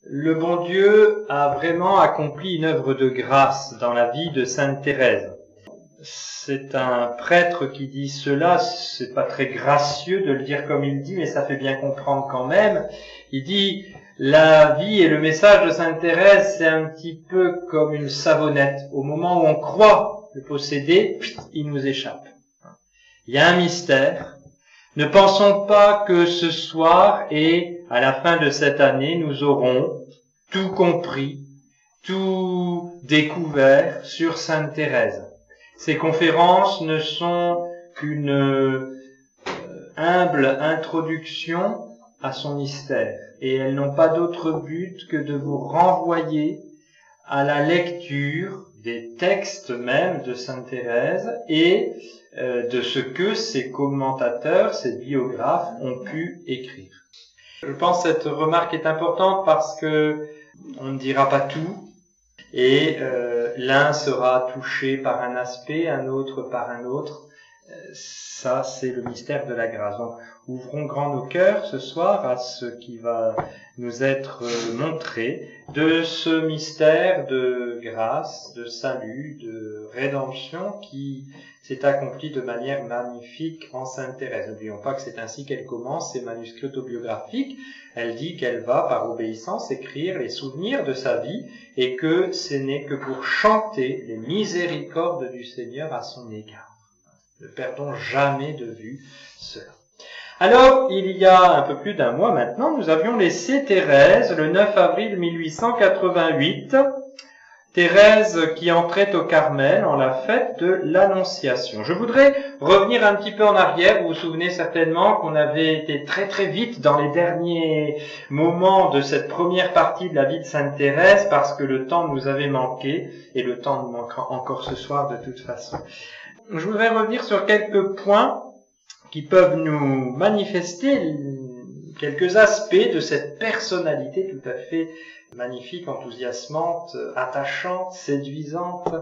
le bon Dieu a vraiment accompli une œuvre de grâce dans la vie de Sainte Thérèse. C'est un prêtre qui dit cela, c'est pas très gracieux de le dire comme il dit, mais ça fait bien comprendre quand même. Il dit, la vie et le message de Sainte Thérèse, c'est un petit peu comme une savonnette. Au moment où on croit le posséder, il nous échappe. Il y a un mystère. Ne pensons pas que ce soir et à la fin de cette année, nous aurons tout compris, tout découvert sur Sainte Thérèse. Ces conférences ne sont qu'une humble introduction à son mystère et elles n'ont pas d'autre but que de vous renvoyer à la lecture des textes même de Sainte Thérèse et de ce que ses commentateurs, ses biographes ont pu écrire. Je pense que cette remarque est importante parce que on ne dira pas tout et l'un sera touché par un aspect, un autre par un autre. Ça, c'est le mystère de la grâce. Donc, ouvrons grand nos cœurs ce soir à ce qui va nous être montré de ce mystère de grâce, de salut, de rédemption qui s'est accompli de manière magnifique en Sainte Thérèse. N'oublions pas que c'est ainsi qu'elle commence ses manuscrits autobiographiques. Elle dit qu'elle va, par obéissance, écrire les souvenirs de sa vie et que ce n'est que pour chanter les miséricordes du Seigneur à son égard. Ne perdons jamais de vue cela. Alors, il y a un peu plus d'un mois maintenant, nous avions laissé Thérèse le 9 avril 1888. Thérèse qui entrait au Carmel en la fête de l'Annonciation. Je voudrais revenir un petit peu en arrière. Vous vous souvenez certainement qu'on avait été très très vite dans les derniers moments de cette première partie de la vie de Sainte Thérèse parce que le temps nous avait manqué et le temps nous manquera encore ce soir de toute façon. Je voudrais revenir sur quelques points qui peuvent nous manifester quelques aspects de cette personnalité tout à fait magnifique, enthousiasmante, attachante, séduisante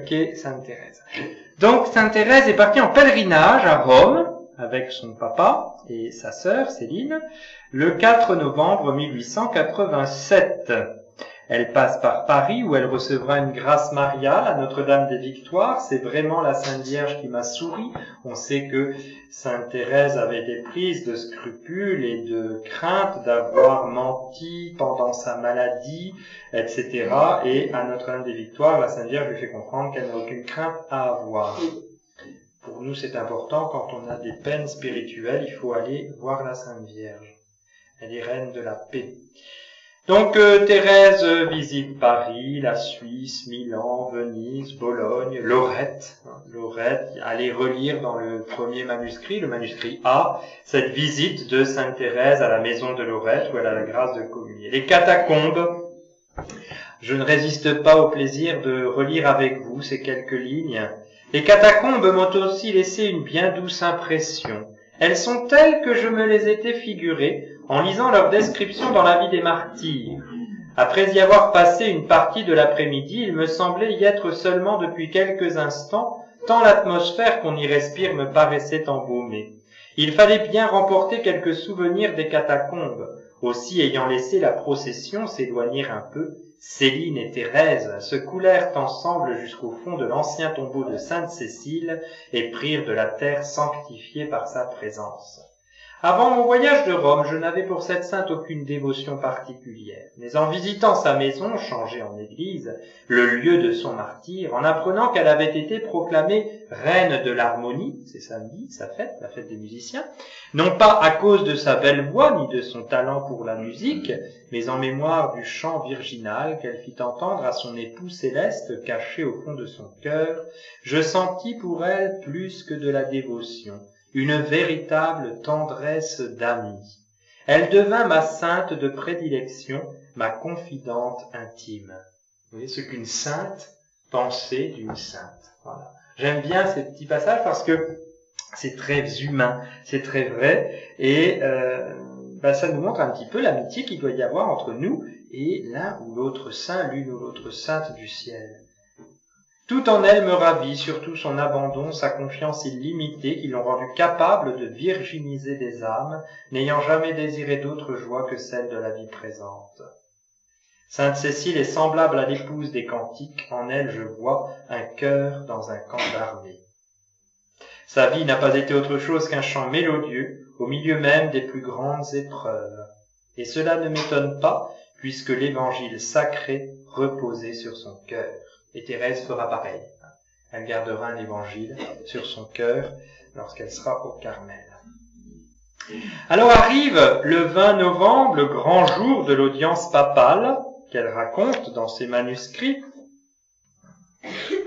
qu'est Sainte Thérèse. Donc Sainte Thérèse est partie en pèlerinage à Rome avec son papa et sa sœur Céline le 4 novembre 1887. Elle passe par Paris où elle recevra une grâce mariale à Notre-Dame des Victoires. C'est vraiment la Sainte Vierge qui m'a souri. On sait que Sainte Thérèse avait été prise de scrupules et de crainte d'avoir menti pendant sa maladie, etc. Et à Notre-Dame des Victoires, la Sainte Vierge lui fait comprendre qu'elle n'a aucune crainte à avoir. Pour nous, c'est important, quand on a des peines spirituelles, il faut aller voir la Sainte Vierge. Elle est reine de la paix. Donc Thérèse visite Paris, la Suisse, Milan, Venise, Bologne, Lorette. Lorette, allez relire dans le premier manuscrit, le manuscrit A, cette visite de Sainte Thérèse à la maison de Lorette où elle a la grâce de communier. Les catacombes, je ne résiste pas au plaisir de relire avec vous ces quelques lignes. Les catacombes m'ont aussi laissé une bien douce impression. Elles sont telles que je me les étais figurées en lisant leur description dans la vie des martyrs. Après y avoir passé une partie de l'après-midi, il me semblait y être seulement depuis quelques instants, tant l'atmosphère qu'on y respire me paraissait embaumée. Il fallait bien remporter quelques souvenirs des catacombes. Aussi, ayant laissé la procession s'éloigner un peu, Céline et Thérèse se coulèrent ensemble jusqu'au fond de l'ancien tombeau de Sainte Cécile et prirent de la terre sanctifiée par sa présence. Avant mon voyage de Rome, je n'avais pour cette sainte aucune dévotion particulière. Mais en visitant sa maison, changée en église, le lieu de son martyre, en apprenant qu'elle avait été proclamée reine de l'harmonie, c'est samedi, sa fête, la fête des musiciens, non pas à cause de sa belle voix ni de son talent pour la musique, mais en mémoire du chant virginal qu'elle fit entendre à son époux céleste caché au fond de son cœur, je sentis pour elle plus que de la dévotion, une véritable tendresse d'amie. Elle devint ma sainte de prédilection, ma confidente intime. Vous voyez ce qu'une sainte pensait d'une sainte. Voilà. J'aime bien ces petits passages parce que c'est très humain, c'est très vrai, et ça nous montre un petit peu l'amitié qu'il doit y avoir entre nous et l'un ou l'autre saint, l'une ou l'autre sainte du ciel. Tout en elle me ravit, surtout son abandon, sa confiance illimitée qui l'ont rendu capable de virginiser des âmes, n'ayant jamais désiré d'autre joie que celle de la vie présente. Sainte Cécile est semblable à l'épouse des cantiques, en elle je vois un cœur dans un camp d'armée. Sa vie n'a pas été autre chose qu'un chant mélodieux, au milieu même des plus grandes épreuves. Et cela ne m'étonne pas, puisque l'évangile sacré reposait sur son cœur. Et Thérèse fera pareil. Elle gardera un évangile sur son cœur lorsqu'elle sera au Carmel. Alors arrive le 20 novembre, le grand jour de l'audience papale, qu'elle raconte dans ses manuscrits.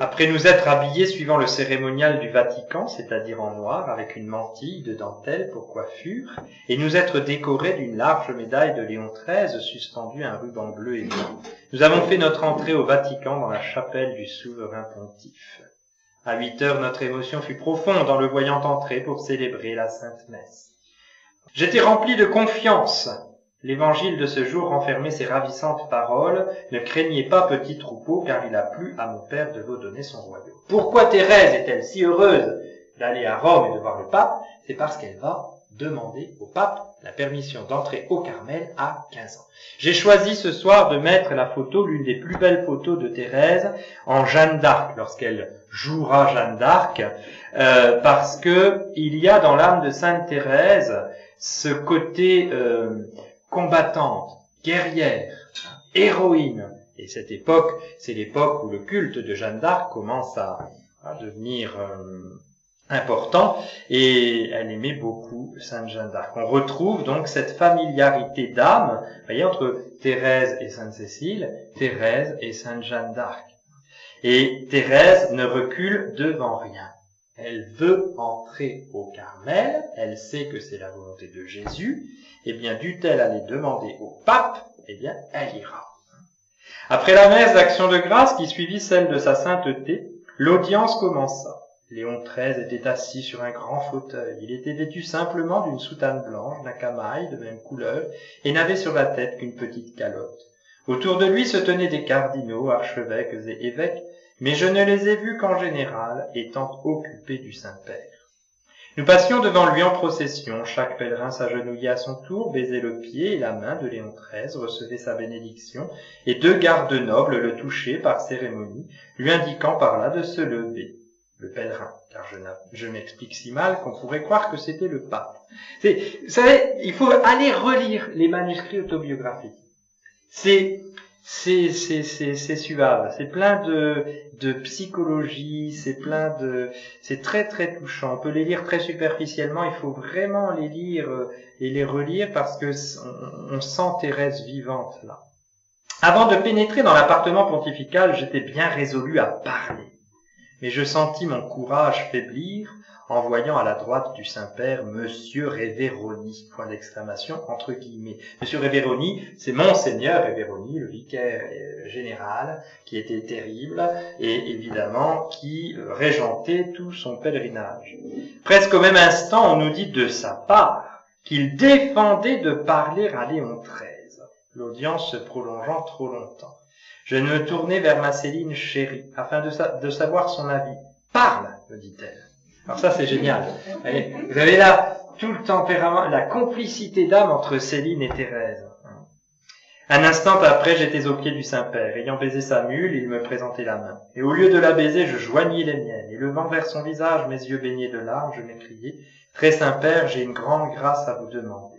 Après nous être habillés suivant le cérémonial du Vatican, c'est-à-dire en noir, avec une mantille de dentelle pour coiffure, et nous être décorés d'une large médaille de Léon XIII suspendue à un ruban bleu et blanc, nous avons fait notre entrée au Vatican dans la chapelle du souverain pontife. À 8 heures, notre émotion fut profonde en le voyant entrer pour célébrer la Sainte Messe. J'étais rempli de confiance. L'évangile de ce jour renfermait ces ravissantes paroles. Ne craignez pas, petit troupeau, car il a plu à mon Père de vous donner son royaume. Pourquoi Thérèse est-elle si heureuse d'aller à Rome et de voir le pape? C'est parce qu'elle va demander au pape la permission d'entrer au Carmel à 15 ans. J'ai choisi ce soir de mettre la photo, l'une des plus belles photos de Thérèse, en Jeanne d'Arc, lorsqu'elle jouera Jeanne d'Arc, parce que il y a dans l'âme de Sainte Thérèse ce côté combattante, guerrière, héroïne. Et cette époque, c'est l'époque où le culte de Jeanne d'Arc commence à devenir important, et elle aimait beaucoup Sainte Jeanne d'Arc. On retrouve donc cette familiarité d'âme, voyez, entre Thérèse et Sainte Cécile, Thérèse et Sainte Jeanne d'Arc. Et Thérèse ne recule devant rien. Elle veut entrer au Carmel, elle sait que c'est la volonté de Jésus, et bien dût-elle aller demander au pape, eh bien elle ira. Après la messe d'Action de grâce qui suivit celle de sa sainteté, l'audience commença. Léon XIII était assis sur un grand fauteuil. Il était vêtu simplement d'une soutane blanche, d'un camail de même couleur, et n'avait sur la tête qu'une petite calotte. Autour de lui se tenaient des cardinaux, archevêques et évêques, mais je ne les ai vus qu'en général, étant occupés du Saint-Père. Nous passions devant lui en procession, chaque pèlerin s'agenouillait à son tour, baisait le pied et la main de Léon XIII, recevait sa bénédiction, et 2 gardes nobles le touchaient par cérémonie, lui indiquant par là de se lever. Le pèlerin, car je m'explique si mal qu'on pourrait croire que c'était le pape. Vous savez, il faut aller relire les manuscrits autobiographiques. C'est suave, c'est plein de psychologie, c'est très très touchant. On peut les lire très superficiellement, il faut vraiment les lire et les relire parce que on sent Thérèse vivante là. Avant de pénétrer dans l'appartement pontifical, j'étais bien résolu à parler. Mais je sentis mon courage faiblir en voyant à la droite du Saint-Père Monsieur Révéroni, point d'exclamation, entre guillemets. Monsieur Révéroni, c'est Monseigneur Révéroni, le vicaire général, qui était terrible et évidemment qui régentait tout son pèlerinage. Presque au même instant, on nous dit de sa part qu'il défendait de parler à Léon XIII, l'audience se prolongeant trop longtemps. Je me tournai vers ma Céline chérie, afin de savoir son avis. « Parle !» me dit-elle. Alors ça, c'est génial. Allez, vous avez là tout le tempérament, la complicité d'âme entre Céline et Thérèse. Un instant après, j'étais au pied du Saint-Père. Ayant baisé sa mule, il me présentait la main. Et au lieu de la baiser, je joignis les miennes. Et levant vers son visage mes yeux baignés de larmes, je m'écriai « Très Saint-Père, j'ai une grande grâce à vous demander. »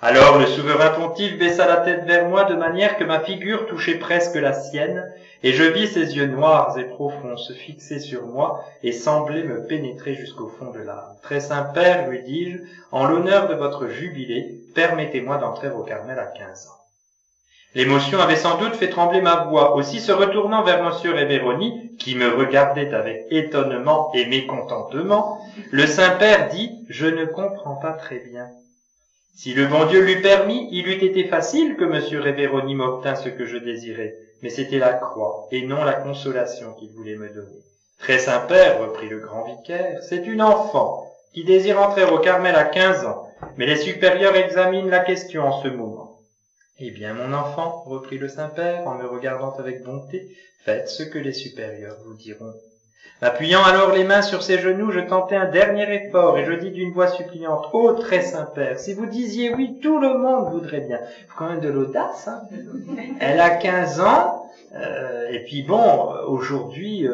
Alors le souverain pontife baissa la tête vers moi de manière que ma figure touchait presque la sienne, et je vis ses yeux noirs et profonds se fixer sur moi et sembler me pénétrer jusqu'au fond de l'âme. « Très Saint-Père, lui dis-je, en l'honneur de votre jubilé, permettez-moi d'entrer au Carmel à 15 ans. » L'émotion avait sans doute fait trembler ma voix. Aussi, se retournant vers Monsieur Révéroni, qui me regardait avec étonnement et mécontentement, le Saint-Père dit « Je ne comprends pas très bien. » Si le bon Dieu l'eût permis, il eût été facile que Monsieur Révéroni m'obtînt ce que je désirais, mais c'était la croix et non la consolation qu'il voulait me donner. Très Saint-Père, reprit le grand vicaire, c'est une enfant qui désire entrer au Carmel à 15 ans, mais les supérieurs examinent la question en ce moment. Eh bien, mon enfant, reprit le Saint-Père en me regardant avec bonté, faites ce que les supérieurs vous diront. M'appuyant alors les mains sur ses genoux, je tentai un dernier effort et je dis d'une voix suppliante: ô très Saint-Père, si vous disiez oui, tout le monde voudrait bien. Il faut quand même de l'audace, hein. Elle a 15 ans, et puis bon, aujourd'hui,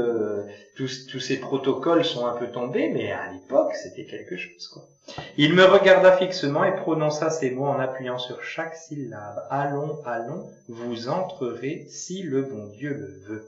tous ces protocoles sont un peu tombés, mais à l'époque, c'était quelque chose, quoi. Il me regarda fixement et prononça ces mots en appuyant sur chaque syllabe: allons, allons, vous entrerez si le bon Dieu le veut.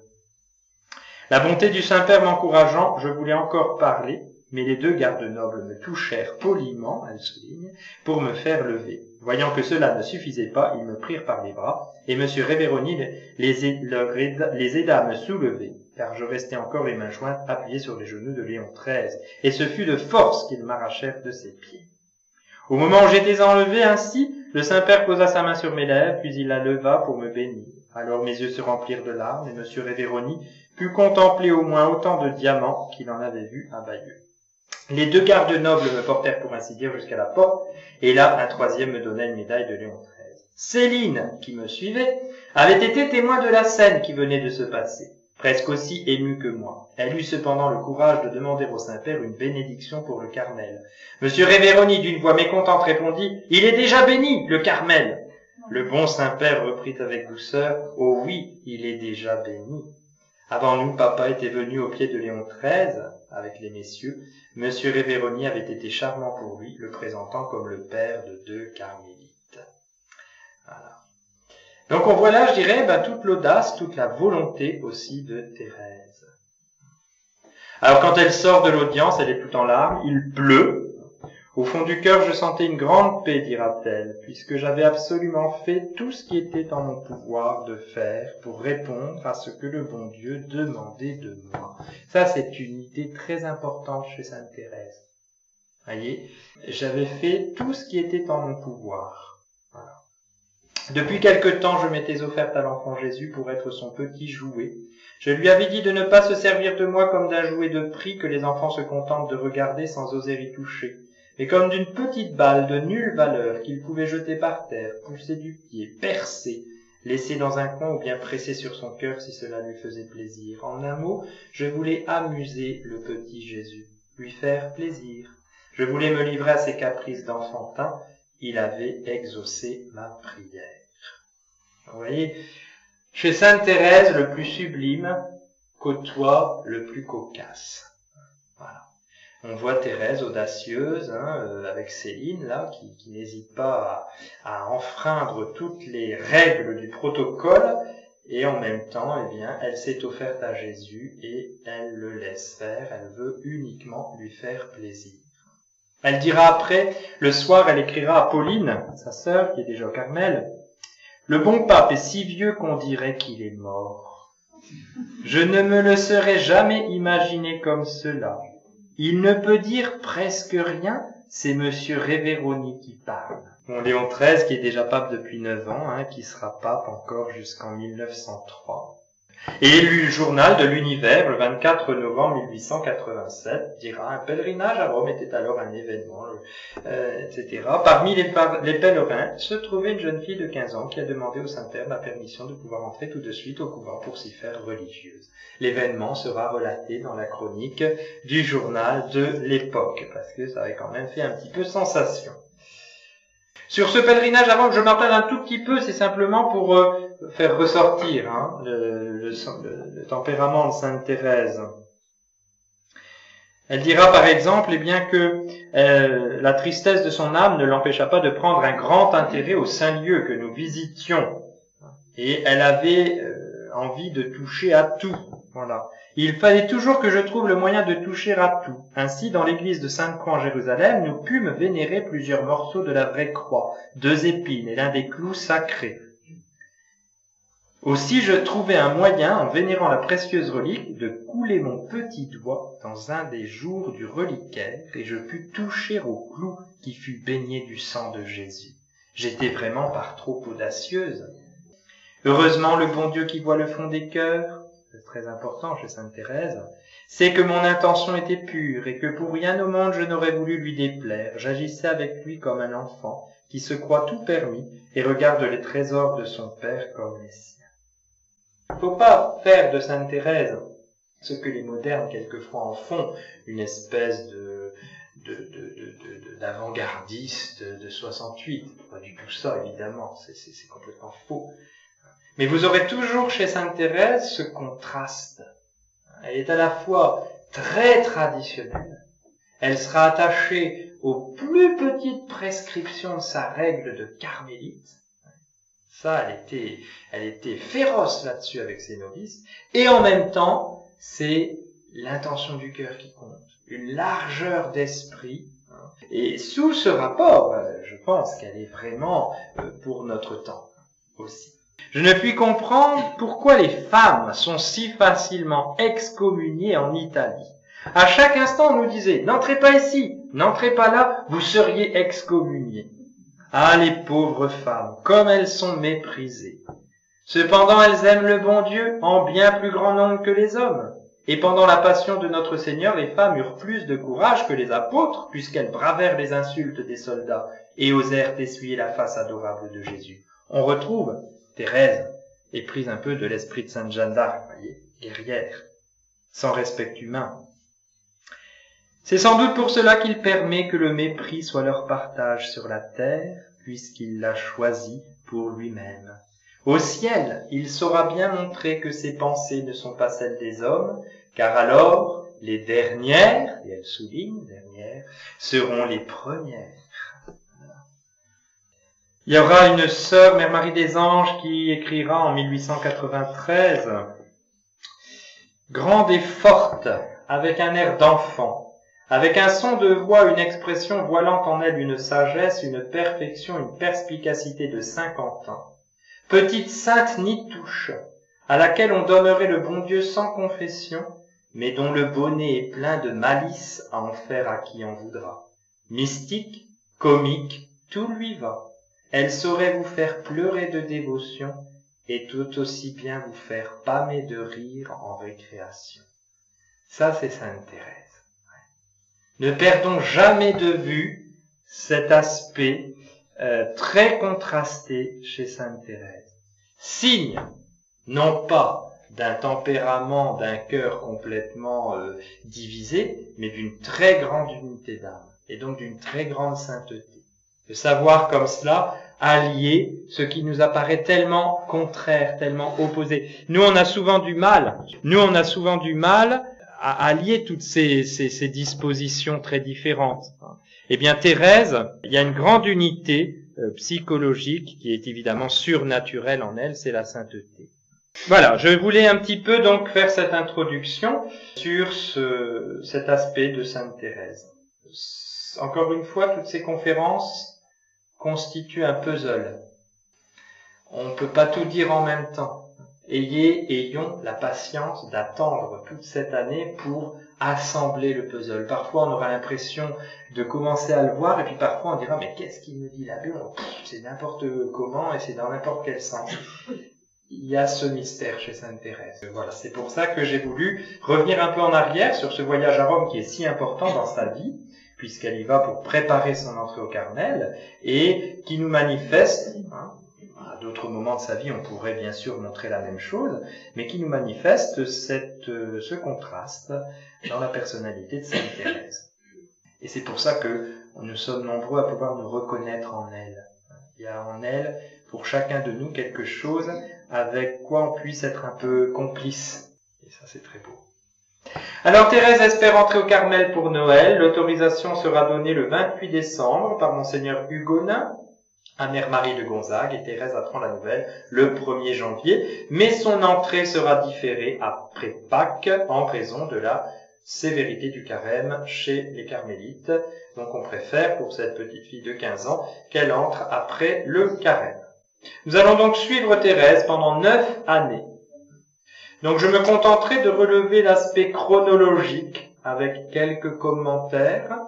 La bonté du Saint-Père m'encourageant, je voulais encore parler, mais les deux gardes nobles me touchèrent poliment, elle souligne, pour me faire lever. Voyant que cela ne suffisait pas, ils me prirent par les bras, et M. Révéroni les aida à me soulever, car je restais encore les mains jointes appuyées sur les genoux de Léon XIII, et ce fut de force qu'ils m'arrachèrent de ses pieds. Au moment où j'étais enlevé ainsi, le Saint-Père posa sa main sur mes lèvres, puis il la leva pour me bénir. Alors mes yeux se remplirent de larmes, et M. Révéroni put contempler au moins autant de diamants qu'il en avait vu à Bayeux. Les deux gardes nobles me portèrent pour ainsi dire jusqu'à la porte, et là un troisième me donna une médaille de Léon XIII. Céline, qui me suivait, avait été témoin de la scène qui venait de se passer, presque aussi émue que moi. Elle eut cependant le courage de demander au Saint-Père une bénédiction pour le Carmel. M. Révéroni, d'une voix mécontente, répondit: « Il est déjà béni, le Carmel !» Le bon Saint-Père reprit avec douceur: « Oh oui, il est déjà béni. » Avant nous, papa était venu au pied de Léon XIII, avec les messieurs. M. Révéroni avait été charmant pour lui, le présentant comme le père de deux carmélites. Voilà. Donc on voit là, je dirais, toute l'audace, toute la volonté aussi de Thérèse. Alors quand elle sort de l'audience, elle est toute en larmes, il pleut. Au fond du cœur, je sentais une grande paix, dira-t-elle, puisque j'avais absolument fait tout ce qui était en mon pouvoir de faire pour répondre à ce que le bon Dieu demandait de moi. Ça, c'est une idée très importante chez Sainte Thérèse. Voyez, j'avais fait tout ce qui était en mon pouvoir. Voilà. Depuis quelque temps, je m'étais offerte à l'enfant Jésus pour être son petit jouet. Je lui avais dit de ne pas se servir de moi comme d'un jouet de prix que les enfants se contentent de regarder sans oser y toucher, mais comme d'une petite balle de nulle valeur qu'il pouvait jeter par terre, pousser du pied, percer, laisser dans un coin ou bien presser sur son cœur si cela lui faisait plaisir. En un mot, je voulais amuser le petit Jésus, lui faire plaisir. Je voulais me livrer à ses caprices d'enfantin. Il avait exaucé ma prière. Vous voyez, chez Sainte Thérèse, le plus sublime côtoie le plus cocasse. Voilà. On voit Thérèse audacieuse, avec Céline, là, qui n'hésite pas à enfreindre toutes les règles du protocole, et en même temps, eh bien, elle s'est offerte à Jésus et elle le laisse faire, elle veut uniquement lui faire plaisir. Elle dira après, le soir, elle écrira à Pauline, sa sœur, qui est déjà au Carmel: « Le bon pape est si vieux qu'on dirait qu'il est mort. Je ne me le serais jamais imaginé comme cela. Il ne peut dire presque rien, c'est Monsieur Révéroni qui parle. » Bon, Léon XIII, qui est déjà pape depuis 9 ans, qui sera pape encore jusqu'en 1903. Et le journal de l'Univers, le 24 novembre 1887, dira: « Un pèlerinage à Rome était alors un événement, etc. Parmi les pèlerins se trouvait une jeune fille de 15 ans qui a demandé au Saint-Père la permission de pouvoir entrer tout de suite au couvent pour s'y faire religieuse. » L'événement sera relaté dans la chronique du journal de l'époque, parce que ça avait quand même fait un petit peu sensation. Sur ce pèlerinage, avant que je m'appelle un tout petit peu, c'est simplement pour faire ressortir le tempérament de Sainte Thérèse. Elle dira par exemple que la tristesse de son âme ne l'empêcha pas de prendre un grand intérêt aux saints lieux que nous visitions. Et elle avait envie de toucher à tout. Voilà. Il fallait toujours que je trouve le moyen de toucher à tout. Ainsi, dans l'église de Sainte-Croix en Jérusalem, nous pûmes vénérer plusieurs morceaux de la vraie croix, 2 épines et l'un des clous sacrés. Aussi, je trouvai un moyen, en vénérant la précieuse relique, de couler mon petit doigt dans un des jours du reliquaire, et je pus toucher au clou qui fut baigné du sang de Jésus. J'étais vraiment par trop audacieuse. Heureusement, le bon Dieu qui voit le fond des cœurs, c'est très important chez Sainte Thérèse, c'est que mon intention était pure et que pour rien au monde je n'aurais voulu lui déplaire. J'agissais avec lui comme un enfant qui se croit tout permis et regarde les trésors de son père comme les siens. Il ne faut pas faire de Sainte Thérèse ce que les modernes quelquefois en font, une espèce d'avant-gardiste de 68. Pas du tout ça, évidemment, c'est complètement faux. Mais vous aurez toujours chez Sainte Thérèse ce contraste. Elle est à la fois très traditionnelle, elle sera attachée aux plus petites prescriptions de sa règle de carmélite. Ça, elle était féroce là-dessus avec ses novices. Et en même temps, c'est l'intention du cœur qui compte, une largeur d'esprit. Et sous ce rapport, je pense qu'elle est vraiment pour notre temps aussi. Je ne puis comprendre pourquoi les femmes sont si facilement excommuniées en Italie. À chaque instant, on nous disait « N'entrez pas ici, n'entrez pas là, vous seriez excommuniés. » Ah, les pauvres femmes, comme elles sont méprisées. Cependant, elles aiment le bon Dieu en bien plus grand nombre que les hommes. Et pendant la passion de notre Seigneur, les femmes eurent plus de courage que les apôtres, puisqu'elles bravèrent les insultes des soldats et osèrent essuyer la face adorable de Jésus. On retrouve Thérèse est prise un peu de l'esprit de Sainte Jeanne d'Arc, voyez, guerrière, sans respect humain. C'est sans doute pour cela qu'il permet que le mépris soit leur partage sur la terre, puisqu'il l'a choisi pour lui-même. Au ciel, il saura bien montrer que ses pensées ne sont pas celles des hommes, car alors les dernières, et elle souligne dernières, seront les premières. Il y aura une sœur, Mère Marie des Anges, qui écrira en 1893, grande et forte, avec un air d'enfant, avec un son de voix, une expression voilant en elle une sagesse, une perfection, une perspicacité de 50 ans. Petite sainte ni touche, à laquelle on donnerait le bon Dieu sans confession, mais dont le bonnet est plein de malice à en faire à qui en voudra. Mystique, comique, tout lui va. Elle saurait vous faire pleurer de dévotion et tout aussi bien vous faire pâmer de rire en récréation. Ça, c'est Sainte Thérèse. Ne perdons jamais de vue cet aspect très contrasté chez Sainte Thérèse. Signe, non pas d'un tempérament, d'un cœur complètement divisé, mais d'une très grande unité d'âme, et donc d'une très grande sainteté. De savoir comme cela allier ce qui nous apparaît tellement contraire, tellement opposé. Nous, on a souvent du mal à allier toutes ces dispositions très différentes. Eh bien, Thérèse, il y a une grande unité psychologique qui est évidemment surnaturelle en elle, c'est la sainteté. Voilà, je voulais un petit peu donc faire cette introduction sur cet aspect de Sainte Thérèse. Encore une fois, toutes ces conférences constituent un puzzle. On ne peut pas tout dire en même temps. Ayons la patience d'attendre toute cette année pour assembler le puzzle. Parfois, on aura l'impression de commencer à le voir, et puis parfois, on dira, mais qu'est-ce qu'il nous dit là-bas? C'est n'importe comment, et c'est dans n'importe quel sens. Il y a ce mystère chez Sainte Thérèse. Voilà, c'est pour ça que j'ai voulu revenir un peu en arrière sur ce voyage à Rome qui est si important dans sa vie, puisqu'elle y va pour préparer son entrée au Carmel, et qui nous manifeste, à d'autres moments de sa vie, on pourrait bien sûr montrer la même chose, mais qui nous manifeste ce contraste dans la personnalité de Sainte Thérèse. Et c'est pour ça que nous sommes nombreux à pouvoir nous reconnaître en elle. Il y a en elle, pour chacun de nous, quelque chose avec quoi on puisse être un peu complice. Et ça, c'est très beau. Alors, Thérèse espère entrer au Carmel pour Noël. L'autorisation sera donnée le 28 décembre par Monseigneur Hugonin à Mère Marie de Gonzague, et Thérèse apprend la nouvelle le 1er janvier. Mais son entrée sera différée après Pâques en raison de la sévérité du carême chez les carmélites. Donc, on préfère, pour cette petite fille de 15 ans, qu'elle entre après le carême. Nous allons donc suivre Thérèse pendant 9 années. Donc je me contenterai de relever l'aspect chronologique avec quelques commentaires,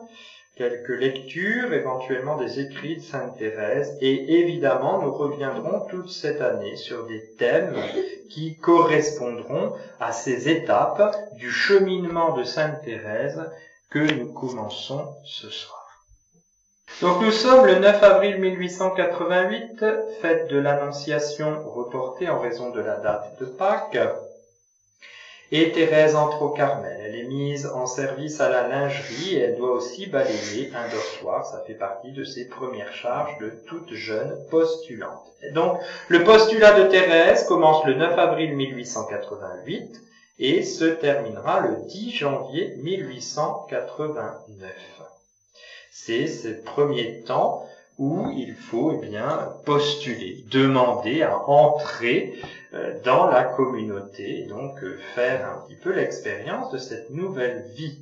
quelques lectures, éventuellement des écrits de Sainte Thérèse, et évidemment nous reviendrons toute cette année sur des thèmes qui correspondront à ces étapes du cheminement de Sainte Thérèse que nous commençons ce soir. Donc nous sommes le 9 avril 1888, fête de l'Annonciation reportée en raison de la date de Pâques. Et Thérèse entre au Carmel. Elle est mise en service à la lingerie et elle doit aussi balayer un dortoir. Ça fait partie de ses premières charges de toute jeune postulante. Et donc, le postulat de Thérèse commence le 9 avril 1888 et se terminera le 10 janvier 1889. C'est ce premier temps où il faut postuler, demander à entrer dans la communauté, et donc faire un petit peu l'expérience de cette nouvelle vie.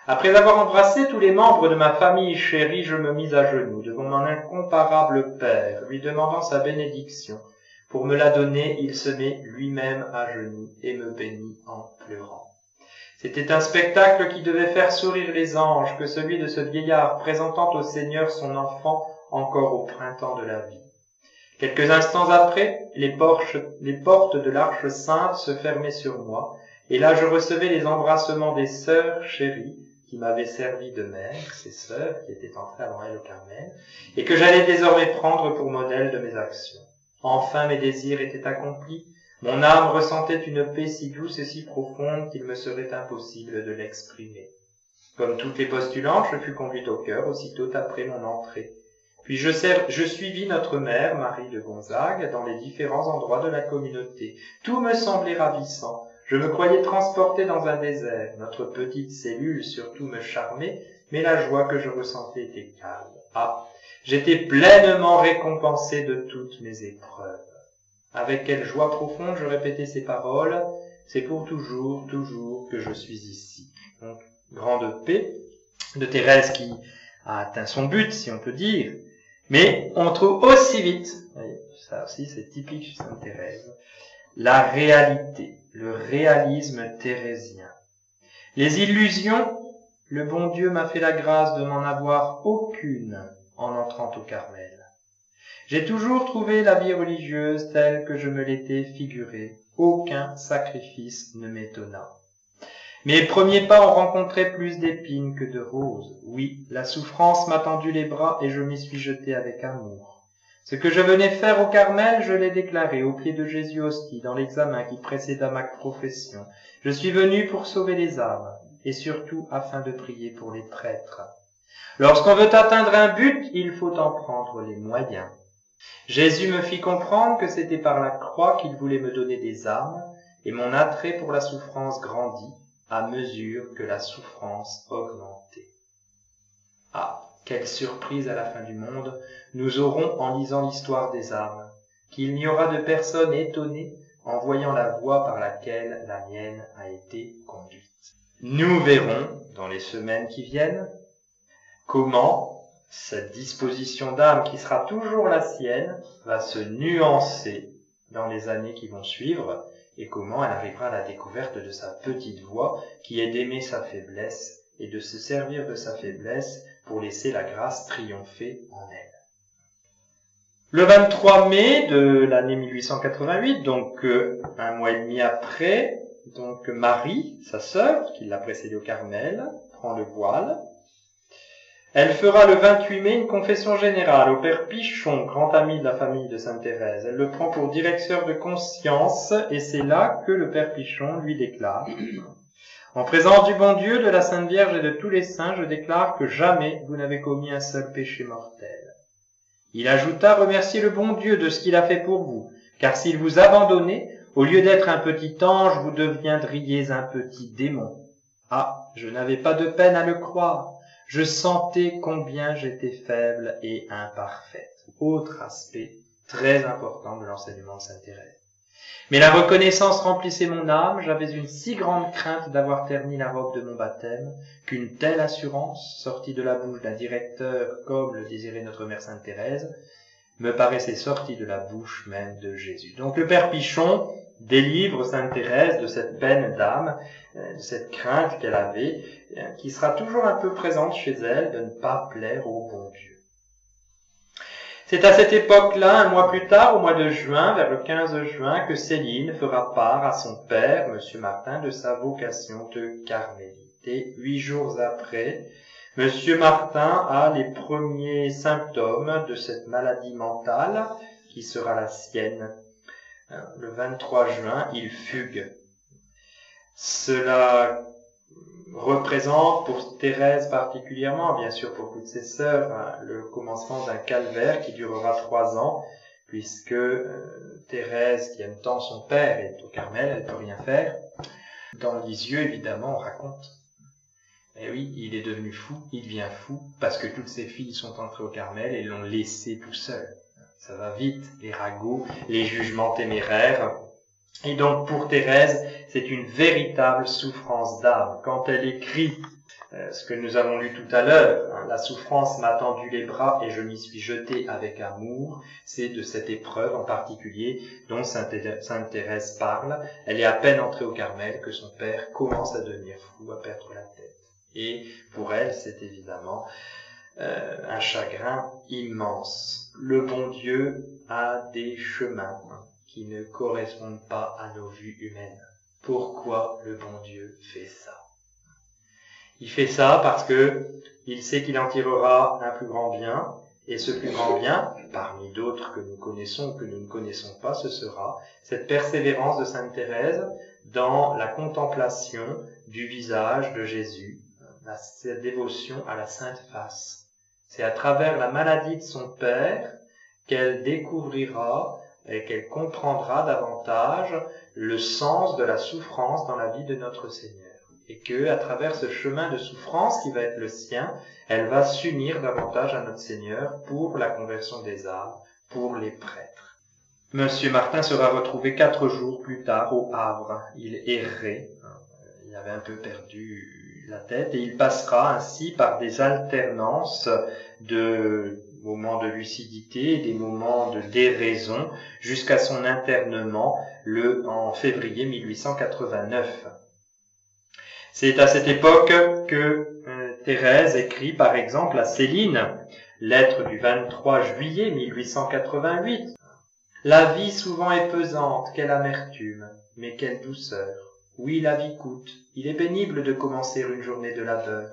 Après avoir embrassé tous les membres de ma famille chérie, je me mis à genoux devant mon incomparable Père, lui demandant sa bénédiction. Pour me la donner, il se met lui-même à genoux et me bénit en pleurant. C'était un spectacle qui devait faire sourire les anges que celui de ce vieillard présentant au Seigneur son enfant encore au printemps de la vie. Quelques instants après, les portes de l'Arche Sainte se fermaient sur moi, et là je recevais les embrassements des sœurs chéries qui m'avaient servi de mère, ces sœurs qui étaient entrées avant elles au Carmel, et que j'allais désormais prendre pour modèle de mes actions. Enfin mes désirs étaient accomplis, mon âme ressentait une paix si douce et si profonde qu'il me serait impossible de l'exprimer. Comme toutes les postulantes, je fus conduite au chœur aussitôt après mon entrée. Puis je suivis notre mère, Marie de Gonzague, dans les différents endroits de la communauté. Tout me semblait ravissant. Je me croyais transporté dans un désert. Notre petite cellule surtout me charmait, mais la joie que je ressentais était calme. Ah, j'étais pleinement récompensé de toutes mes épreuves. Avec quelle joie profonde je répétais ces paroles. C'est pour toujours, toujours que je suis ici. Donc, grande paix de Thérèse qui a atteint son but, si on peut dire. Mais on trouve aussi vite, ça aussi c'est typique chez Sainte Thérèse, la réalité, le réalisme thérésien. Les illusions, le bon Dieu m'a fait la grâce de n'en avoir aucune en entrant au Carmel. J'ai toujours trouvé la vie religieuse telle que je me l'étais figurée. Aucun sacrifice ne m'étonna. Mes premiers pas ont rencontré plus d'épines que de roses. Oui, la souffrance m'a tendu les bras et je m'y suis jeté avec amour. Ce que je venais faire au Carmel, je l'ai déclaré au pied de Jésus hostie dans l'examen qui précéda ma profession. Je suis venu pour sauver les âmes et surtout afin de prier pour les prêtres. Lorsqu'on veut atteindre un but, il faut en prendre les moyens. Jésus me fit comprendre que c'était par la croix qu'il voulait me donner des âmes et mon attrait pour la souffrance grandit à mesure que la souffrance augmentait. Ah, quelle surprise à la fin du monde nous aurons en lisant l'histoire des âmes, qu'il n'y aura de personne étonnée en voyant la voie par laquelle la mienne a été conduite. Nous verrons, dans les semaines qui viennent, comment cette disposition d'âme qui sera toujours la sienne va se nuancer dans les années qui vont suivre, et comment elle arrivera à la découverte de sa petite voix, qui est d'aimer sa faiblesse et de se servir de sa faiblesse pour laisser la grâce triompher en elle. Le 23 mai de l'année 1888, donc un mois et demi après, donc Marie, sa sœur, qui l'a précédée au Carmel, prend le voile. Elle fera le 28 mai une confession générale au père Pichon, grand ami de la famille de Sainte Thérèse. Elle le prend pour directeur de conscience et c'est là que le père Pichon lui déclare « En présence du bon Dieu, de la Sainte Vierge et de tous les saints, je déclare que jamais vous n'avez commis un seul péché mortel. » Il ajouta « Remerciez le bon Dieu de ce qu'il a fait pour vous, car s'il vous abandonnait, au lieu d'être un petit ange, vous deviendriez un petit démon. Ah, je n'avais pas de peine à le croire. Je sentais combien j'étais faible et imparfaite. » Autre aspect très important de l'enseignement de Sainte Thérèse. Mais la reconnaissance remplissait mon âme, j'avais une si grande crainte d'avoir terni la robe de mon baptême, qu'une telle assurance, sortie de la bouche d'un directeur comme le désirait notre mère Sainte Thérèse, me paraissait sortie de la bouche même de Jésus. Donc le père Pichon délivre Sainte Thérèse de cette peine d'âme, de cette crainte qu'elle avait, qui sera toujours un peu présente chez elle de ne pas plaire au bon Dieu. C'est à cette époque-là, un mois plus tard, au mois de juin, vers le 15 juin, que Céline fera part à son père, Monsieur Martin, de sa vocation de carmélite. Et 8 jours après, Monsieur Martin a les premiers symptômes de cette maladie mentale qui sera la sienne. Le 23 juin, il fugue. Cela représente pour Thérèse particulièrement, bien sûr pour toutes ses sœurs, le commencement d'un calvaire qui durera 3 ans, puisque Thérèse, qui aime tant son père, est au Carmel, elle ne peut rien faire. Dans Lisieux, évidemment, on raconte. Et oui, il est devenu fou, il devient fou, parce que toutes ses filles sont entrées au Carmel et l'ont laissé tout seul. Ça va vite, les ragots, les jugements téméraires. Et donc pour Thérèse, c'est une véritable souffrance d'âme. Quand elle écrit ce que nous avons lu tout à l'heure, la souffrance m'a tendu les bras et je m'y suis jeté avec amour, c'est de cette épreuve en particulier dont sainte Thérèse parle. Elle est à peine entrée au Carmel que son père commence à devenir fou, à perdre la tête. Et pour elle, c'est évidemment un chagrin immense. Le bon Dieu a des chemins qui ne correspondent pas à nos vues humaines. Pourquoi le bon Dieu fait ça? Il fait ça parce que il sait qu'il en tirera un plus grand bien, et ce plus grand bien, parmi d'autres que nous connaissons ou que nous ne connaissons pas, ce sera cette persévérance de sainte Thérèse dans la contemplation du visage de Jésus, sa dévotion à la Sainte Face. C'est à travers la maladie de son Père qu'elle découvrira et qu'elle comprendra davantage le sens de la souffrance dans la vie de notre Seigneur. Et que, à travers ce chemin de souffrance qui va être le sien, elle va s'unir davantage à notre Seigneur pour la conversion des âmes, pour les prêtres. Monsieur Martin sera retrouvé 4 jours plus tard au Havre. Il errait, il avait un peu perdu la tête, et il passera ainsi par des alternances de moments de lucidité et des moments de déraison jusqu'à son internement en février 1889. C'est à cette époque que Thérèse écrit par exemple à Céline, lettre du 23 juillet 1888. « La vie souvent est pesante, quelle amertume, mais quelle douceur. Oui, la vie coûte, il est pénible de commencer une journée de labeur.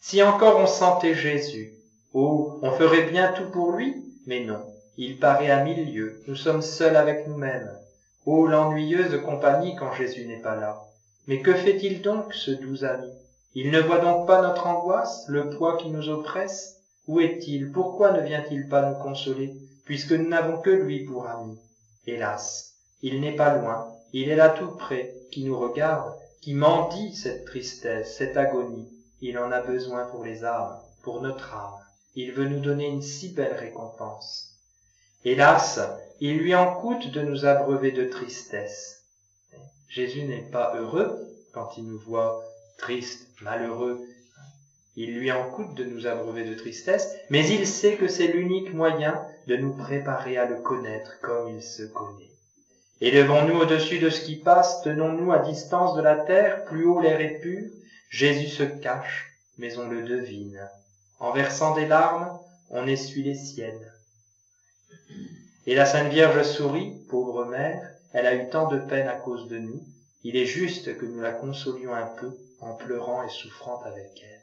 Si encore on sentait Jésus, oh, on ferait bien tout pour lui, mais non, il paraît à 1000 lieues, nous sommes seuls avec nous-mêmes. Oh, l'ennuyeuse compagnie quand Jésus n'est pas là. Mais que fait-il donc, ce doux ami? Il ne voit donc pas notre angoisse, le poids qui nous oppresse? Où est-il? Pourquoi ne vient-il pas nous consoler, puisque nous n'avons que lui pour ami? Hélas, il n'est pas loin, il est là tout près, qui nous regarde, qui mendie cette tristesse, cette agonie. Il en a besoin pour les âmes, pour notre âme. Il veut nous donner une si belle récompense. Hélas, il lui en coûte de nous abreuver de tristesse. Jésus n'est pas heureux quand il nous voit tristes, malheureux. Il lui en coûte de nous abreuver de tristesse, mais il sait que c'est l'unique moyen de nous préparer à le connaître comme il se connaît. Élevons-nous au-dessus de ce qui passe, tenons-nous à distance de la terre, plus haut l'air est pur. Jésus se cache, mais on le devine. En versant des larmes, on essuie les siennes. Et la Sainte Vierge sourit, pauvre mère, elle a eu tant de peine à cause de nous. Il est juste que nous la consolions un peu en pleurant et souffrant avec elle.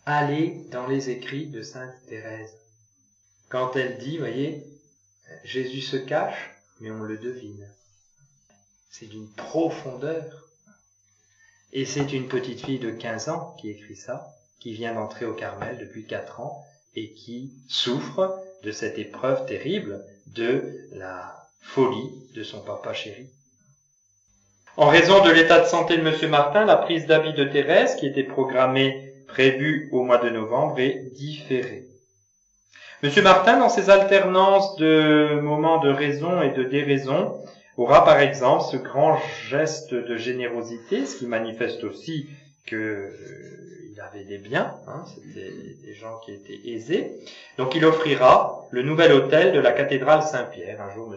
Allez dans les écrits de sainte Thérèse. Quand elle dit, voyez, Jésus se cache, mais on le devine. C'est d'une profondeur. Et c'est une petite fille de 15 ans qui écrit ça, qui vient d'entrer au Carmel depuis 4 ans et qui souffre de cette épreuve terrible de la folie de son papa chéri. En raison de l'état de santé de M. Martin, la prise d'habit de Thérèse, qui était prévue au mois de novembre, est différée. M. Martin, dans ses alternances de moments de raison et de déraison, aura par exemple ce grand geste de générosité, ce qui manifeste aussi qu'il avait des biens, c'était des gens qui étaient aisés. Donc il offrira le nouvel autel de la cathédrale Saint-Pierre. Un jour,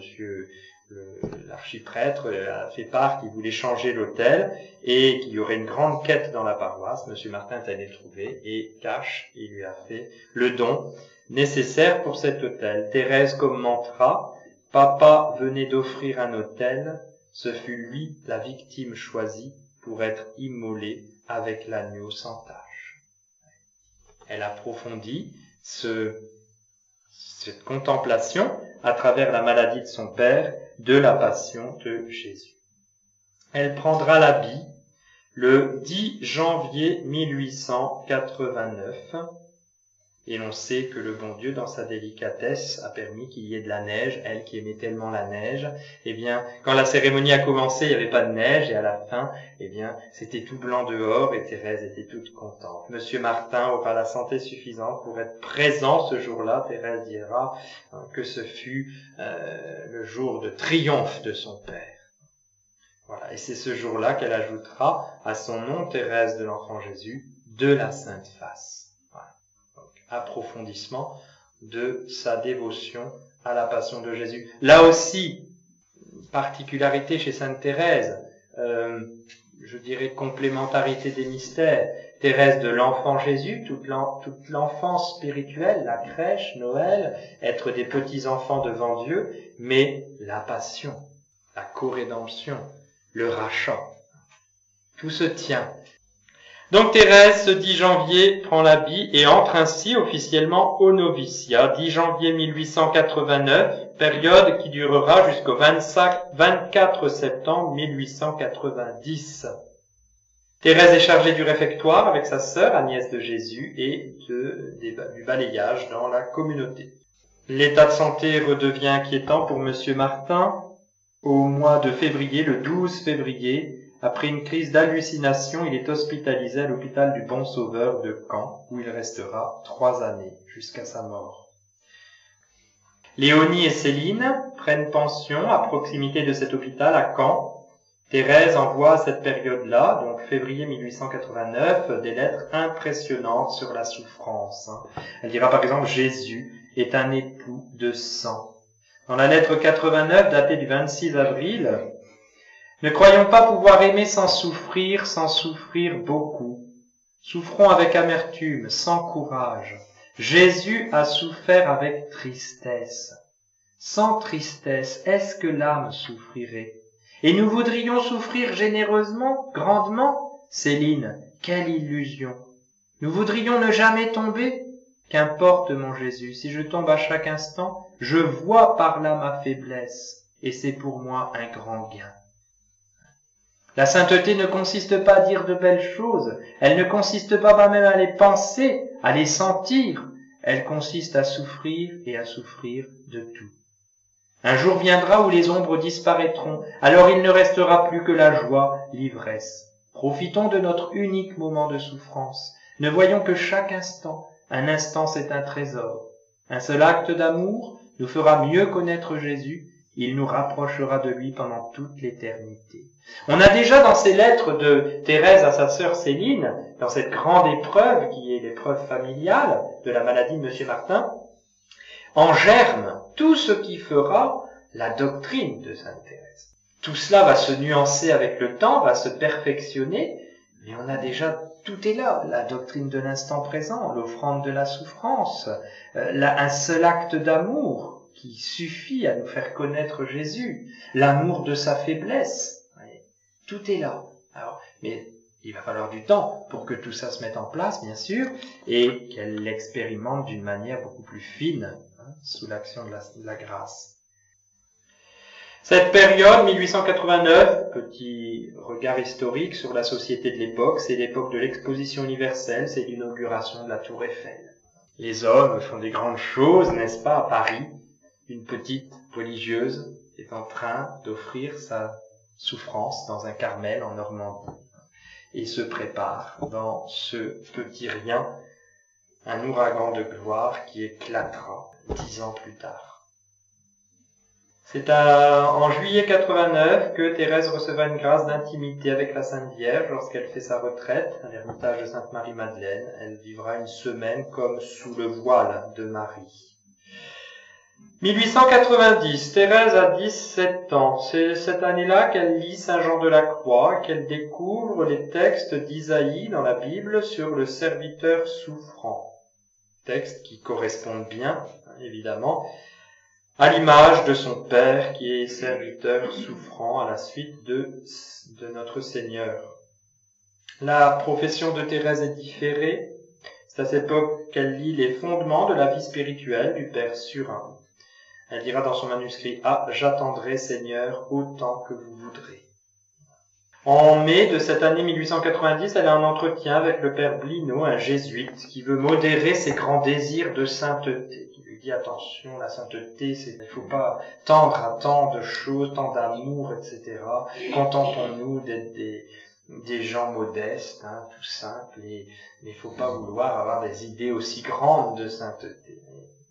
l'archiprêtre a fait part qu'il voulait changer l'autel et qu'il y aurait une grande quête dans la paroisse. M. Martin est allé le trouver et cash, il lui a fait le don nécessaire pour cet autel. Thérèse commentera: « Papa venait d'offrir un autel, ce fut lui la victime choisie pour être immolée avec l'agneau sans tache. » Elle approfondit cette contemplation à travers la maladie de son père, de la passion de Jésus. Elle prendra l'habit le 10 janvier 1889. Et l'on sait que le bon Dieu, dans sa délicatesse, a permis qu'il y ait de la neige, elle qui aimait tellement la neige. Eh bien, quand la cérémonie a commencé, il n'y avait pas de neige, et à la fin, eh bien, c'était tout blanc dehors, et Thérèse était toute contente. Monsieur Martin aura la santé suffisante pour être présent ce jour-là. Thérèse dira que ce fut le jour de triomphe de son père. Voilà, et c'est ce jour-là qu'elle ajoutera à son nom, Thérèse de l'Enfant Jésus, de la Sainte Face. Approfondissement de sa dévotion à la Passion de Jésus. Là aussi, particularité chez Sainte Thérèse, je dirais complémentarité des mystères. Thérèse de l'Enfant Jésus, toute l'enfance spirituelle, la crèche, Noël, être des petits-enfants devant Dieu, mais la Passion, la co-rédemption, le rachat, tout se tient. Donc Thérèse, ce 10 janvier, prend l'habit et entre ainsi officiellement au noviciat. 10 janvier 1889, période qui durera jusqu'au 24 septembre 1890. Thérèse est chargée du réfectoire avec sa sœur Agnès de Jésus et du balayage dans la communauté. L'état de santé redevient inquiétant pour Monsieur Martin. Au mois de février, le 12 février, après une crise d'hallucination, il est hospitalisé à l'hôpital du Bon Sauveur de Caen, où il restera 3 années, jusqu'à sa mort. Léonie et Céline prennent pension à proximité de cet hôpital à Caen. Thérèse envoie à cette période-là, donc février 1889, des lettres impressionnantes sur la souffrance. Elle dira par exemple « Jésus est un époux de sang ». Dans la lettre 89, datée du 26 avril, ne croyons pas pouvoir aimer sans souffrir beaucoup. Souffrons avec amertume, sans courage. Jésus a souffert avec tristesse. Sans tristesse, est-ce que l'âme souffrirait? Et nous voudrions souffrir généreusement, grandement? Céline, quelle illusion! Nous voudrions ne jamais tomber? Qu'importe, mon Jésus, si je tombe à chaque instant, je vois par là ma faiblesse, et c'est pour moi un grand gain. La sainteté ne consiste pas à dire de belles choses, elle ne consiste pas même à les penser, à les sentir, elle consiste à souffrir et à souffrir de tout. Un jour viendra où les ombres disparaîtront, alors il ne restera plus que la joie, l'ivresse. Profitons de notre unique moment de souffrance, ne voyons que chaque instant, un instant c'est un trésor. Un seul acte d'amour nous fera mieux connaître Jésus, il nous rapprochera de lui pendant toute l'éternité. On a déjà dans ces lettres de Thérèse à sa sœur Céline, dans cette grande épreuve qui est l'épreuve familiale de la maladie de Monsieur Martin, en germe tout ce qui fera la doctrine de Sainte Thérèse. Tout cela va se nuancer avec le temps, va se perfectionner, mais on a déjà, tout est là, la doctrine de l'instant présent, l'offrande de la souffrance, un seul acte d'amour qui suffit à nous faire connaître Jésus, l'amour de sa faiblesse. Tout est là. Alors, mais il va falloir du temps pour que tout ça se mette en place, bien sûr, et qu'elle l'expérimente d'une manière beaucoup plus fine, sous l'action de la grâce. Cette période, 1889, petit regard historique sur la société de l'époque, c'est l'époque de l'exposition universelle, c'est l'inauguration de la Tour Eiffel. Les hommes font des grandes choses, n'est-ce pas, à Paris. Une petite religieuse est en train d'offrir sa souffrance dans un Carmel en Normandie et se prépare dans ce petit rien un ouragan de gloire qui éclatera 10 ans plus tard. C'est en juillet 89 que Thérèse recevra une grâce d'intimité avec la Sainte Vierge lorsqu'elle fait sa retraite à l'ermitage de Sainte-Marie-Madeleine. Elle vivra une semaine comme sous le voile de Marie. 1890, Thérèse a 17 ans. C'est cette année-là qu'elle lit Saint Jean de la Croix, qu'elle découvre les textes d'Isaïe dans la Bible sur le serviteur souffrant. Textes qui correspondent bien, évidemment, à l'image de son Père qui est serviteur souffrant à la suite de notre Seigneur. La profession de Thérèse est différée. C'est à cette époque qu'elle lit les fondements de la vie spirituelle du Père Surin. Elle dira dans son manuscrit « Ah, j'attendrai, Seigneur, autant que vous voudrez. » En mai de cette année 1890, elle a un entretien avec le père Blino, un jésuite, qui veut modérer ses grands désirs de sainteté. Qui lui dit, attention, la sainteté, il ne faut pas tendre à tant de choses, tant d'amour, etc. Contentons-nous d'être des gens modestes, hein, tout simples, mais il ne faut pas vouloir avoir des idées aussi grandes de sainteté.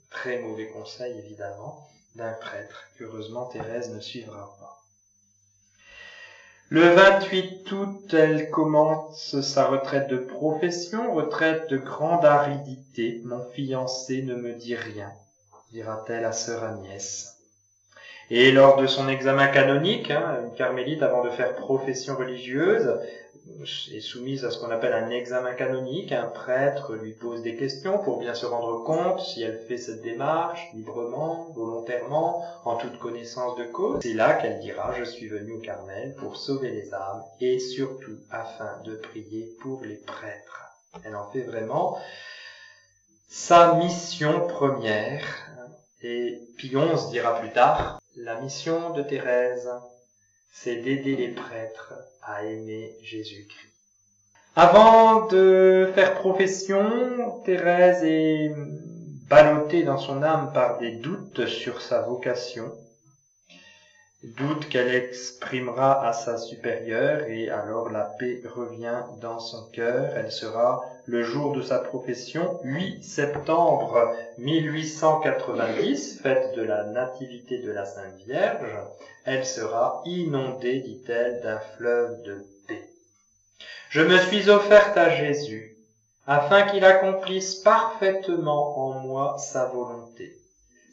Très mauvais conseil, évidemment, d'un prêtre, qu'heureusement Thérèse ne suivra pas. Le 28 août, elle commence sa retraite de profession, retraite de grande aridité. Mon fiancé ne me dit rien, dira-t-elle à sœur Agnès. Et lors de son examen canonique, une carmélite, avant de faire profession religieuse, est soumise à ce qu'on appelle un examen canonique. Un prêtre lui pose des questions pour bien se rendre compte si elle fait cette démarche librement, volontairement, en toute connaissance de cause. C'est là qu'elle dira « Je suis venue au Carmel pour sauver les âmes et surtout afin de prier pour les prêtres ». Elle en fait vraiment sa mission première. Et Pie XI dira plus tard « La mission de Thérèse, c'est d'aider les prêtres à aimer Jésus-Christ ». Avant de faire profession, Thérèse est ballottée dans son âme par des doutes sur sa vocation, doutes qu'elle exprimera à sa supérieure, et alors la paix revient dans son cœur. Elle sera, le jour de sa profession, 8 septembre 1890, fête de la Nativité de la Sainte Vierge, elle sera inondée, dit-elle, d'un fleuve de paix. Je me suis offerte à Jésus, afin qu'il accomplisse parfaitement en moi sa volonté,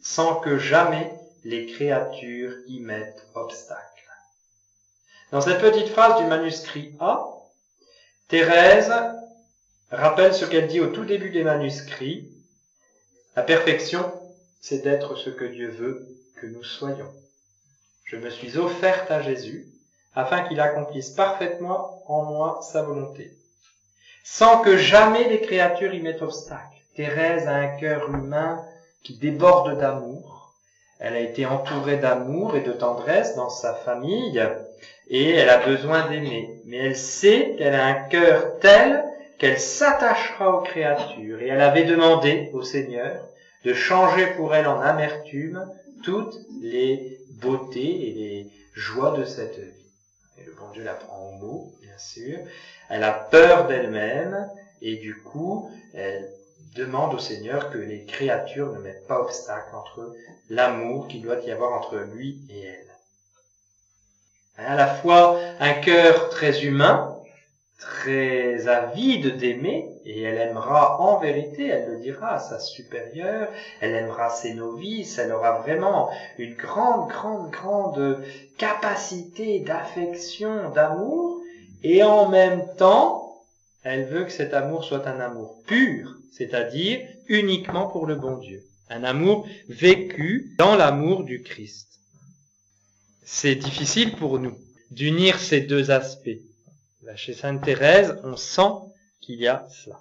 sans que jamais les créatures y mettent obstacle. Dans cette petite phrase du manuscrit A, Thérèse rappelle ce qu'elle dit au tout début des manuscrits. La perfection, c'est d'être ce que Dieu veut que nous soyons. Je me suis offerte à Jésus, afin qu'il accomplisse parfaitement en moi sa volonté, sans que jamais les créatures y mettent obstacle. Thérèse a un cœur humain qui déborde d'amour. Elle a été entourée d'amour et de tendresse dans sa famille, et elle a besoin d'aimer. Mais elle sait qu'elle a un cœur tel qu'elle s'attachera aux créatures, et elle avait demandé au Seigneur de changer pour elle en amertume toutes les beautés et les joies de cette vie. Et le bon Dieu la prend au mot, bien sûr. Elle a peur d'elle-même, et du coup, elle demande au Seigneur que les créatures ne mettent pas obstacle entre l'amour qu'il doit y avoir entre lui et elle. À la fois un cœur très humain, très avide d'aimer, et elle aimera en vérité, elle le dira à sa supérieure, elle aimera ses novices, elle aura vraiment une grande capacité d'affection, d'amour, et en même temps, elle veut que cet amour soit un amour pur, c'est-à-dire uniquement pour le bon Dieu. Un amour vécu dans l'amour du Christ. C'est difficile pour nous d'unir ces deux aspects. Là, chez Sainte Thérèse, on sent qu'il y a cela.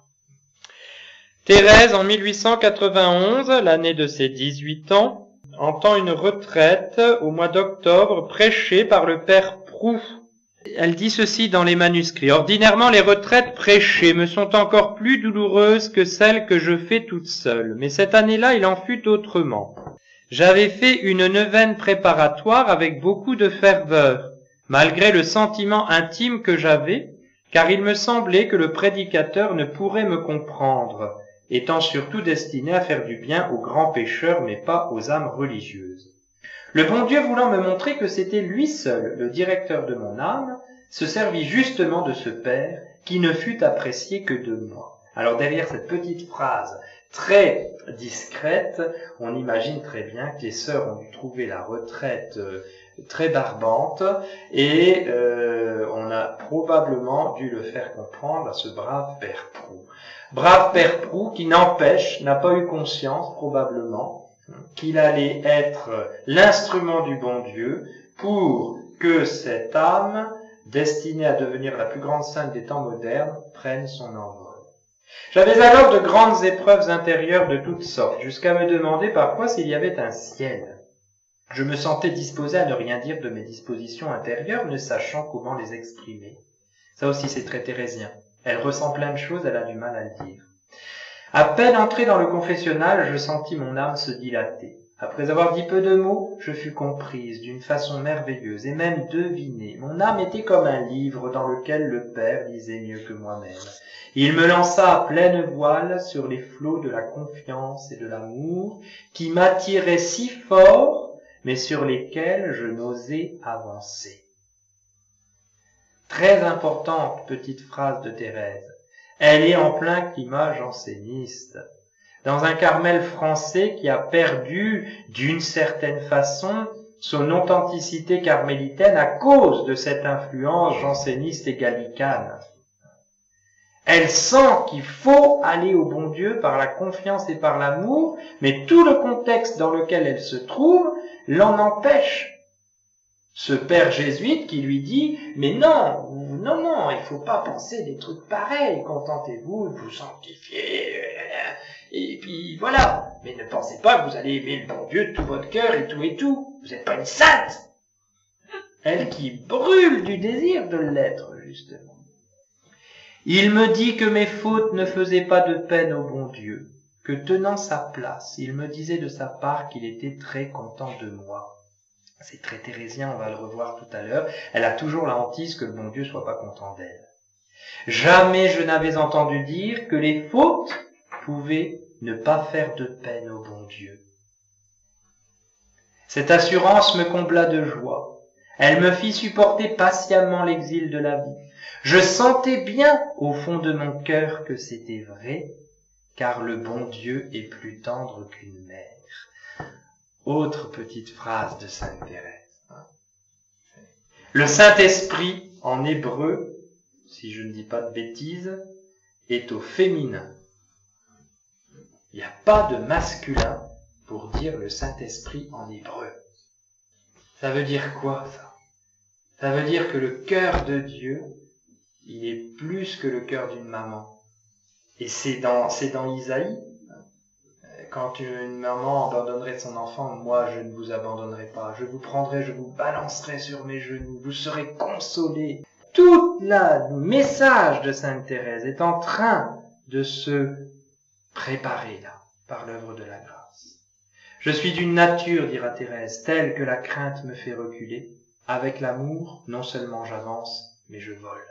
Thérèse, en 1891, l'année de ses 18 ans, entend une retraite au mois d'octobre prêchée par le père Proux. Elle dit ceci dans les manuscrits. Ordinairement, les retraites prêchées me sont encore plus douloureuses que celles que je fais toute seule. Mais cette année-là, il en fut autrement. J'avais fait une neuvaine préparatoire avec beaucoup de ferveur, malgré le sentiment intime que j'avais, car il me semblait que le prédicateur ne pourrait me comprendre, étant surtout destiné à faire du bien aux grands pécheurs, mais pas aux âmes religieuses. Le bon Dieu voulant me montrer que c'était lui seul, le directeur de mon âme, se servit justement de ce père qui ne fut apprécié que de moi. Alors derrière cette petite phrase très discrète, on imagine très bien que les sœurs ont dû trouver la retraite très barbante et on a probablement dû le faire comprendre à ce brave père Proux. Brave père Proux qui n'empêche, n'a pas eu conscience probablement qu'il allait être l'instrument du bon Dieu pour que cette âme, destinée à devenir la plus grande sainte des temps modernes, prenne son envol. J'avais alors de grandes épreuves intérieures de toutes sortes, jusqu'à me demander parfois s'il y avait un ciel. Je me sentais disposé à ne rien dire de mes dispositions intérieures, ne sachant comment les exprimer. Ça aussi, c'est très thérésien. Elle ressent plein de choses, elle a du mal à le dire. À peine entré dans le confessionnal, je sentis mon âme se dilater. Après avoir dit peu de mots, je fus comprise d'une façon merveilleuse et même devinée. Mon âme était comme un livre dans lequel le Père lisait mieux que moi-même. Il me lança à pleine voile sur les flots de la confiance et de l'amour qui m'attiraient si fort, mais sur lesquels je n'osais avancer. Très importante petite phrase de Thérèse. Elle est en plein climat janséniste. Dans un Carmel français qui a perdu, d'une certaine façon, son authenticité carmélitaine à cause de cette influence janséniste et gallicane. Elle sent qu'il faut aller au bon Dieu par la confiance et par l'amour, mais tout le contexte dans lequel elle se trouve l'en empêche. Ce père jésuite qui lui dit « Mais non, non, il faut pas penser des trucs pareils, contentez-vous de vous sanctifier, et puis voilà. Mais ne pensez pas que vous allez aimer le bon Dieu de tout votre cœur et tout. Vous n'êtes pas une sainte !» Elle qui brûle du désir de l'être, justement. Il me dit que mes fautes ne faisaient pas de peine au bon Dieu, que tenant sa place, il me disait de sa part qu'il était très content de moi. C'est très thérésien, on va le revoir tout à l'heure. Elle a toujours la hantise que le bon Dieu soit pas content d'elle. Jamais je n'avais entendu dire que les fautes pouvaient ne pas faire de peine au bon Dieu. Cette assurance me combla de joie. Elle me fit supporter patiemment l'exil de la vie. Je sentais bien au fond de mon cœur que c'était vrai, car le bon Dieu est plus tendre qu'une mère. Autre petite phrase de Sainte Thérèse. Le Saint-Esprit, en hébreu, si je ne dis pas de bêtises, est au féminin. Il n'y a pas de masculin pour dire le Saint-Esprit en hébreu. Ça veut dire quoi, ça? Ça veut dire que le cœur de Dieu, il est plus que le cœur d'une maman. Et c'est dans Isaïe. Quand une maman abandonnerait son enfant, moi je ne vous abandonnerai pas. Je vous prendrai, je vous balancerai sur mes genoux, vous serez consolés. Tout le message de Sainte Thérèse est en train de se préparer là, par l'œuvre de la grâce. Je suis d'une nature, dira Thérèse, telle que la crainte me fait reculer. Avec l'amour, non seulement j'avance, mais je vole.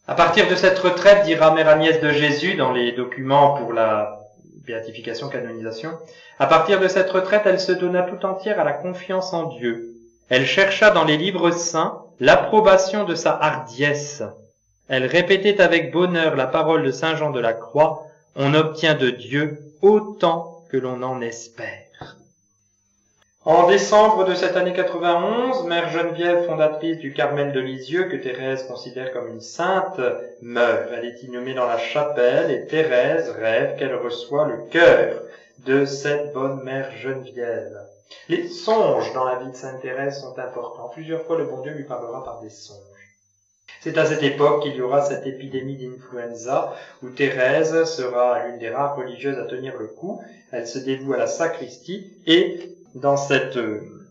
À partir de cette retraite, dira Mère Agnès de Jésus dans les documents pour la béatification, canonisation, à partir de cette retraite, elle se donna tout entière à la confiance en Dieu. Elle chercha dans les livres saints l'approbation de sa hardiesse. Elle répétait avec bonheur la parole de Saint Jean de la Croix, « On obtient de Dieu autant que l'on en espère ». En décembre de cette année 91, Mère Geneviève, fondatrice du Carmel de Lisieux, que Thérèse considère comme une sainte, meurt. Elle est inhumée dans la chapelle et Thérèse rêve qu'elle reçoit le cœur de cette bonne Mère Geneviève. Les songes dans la vie de Sainte Thérèse sont importants. Plusieurs fois, le bon Dieu lui parlera par des songes. C'est à cette époque qu'il y aura cette épidémie d'influenza où Thérèse sera l'une des rares religieuses à tenir le coup. Elle se dévoue à la sacristie et dans cette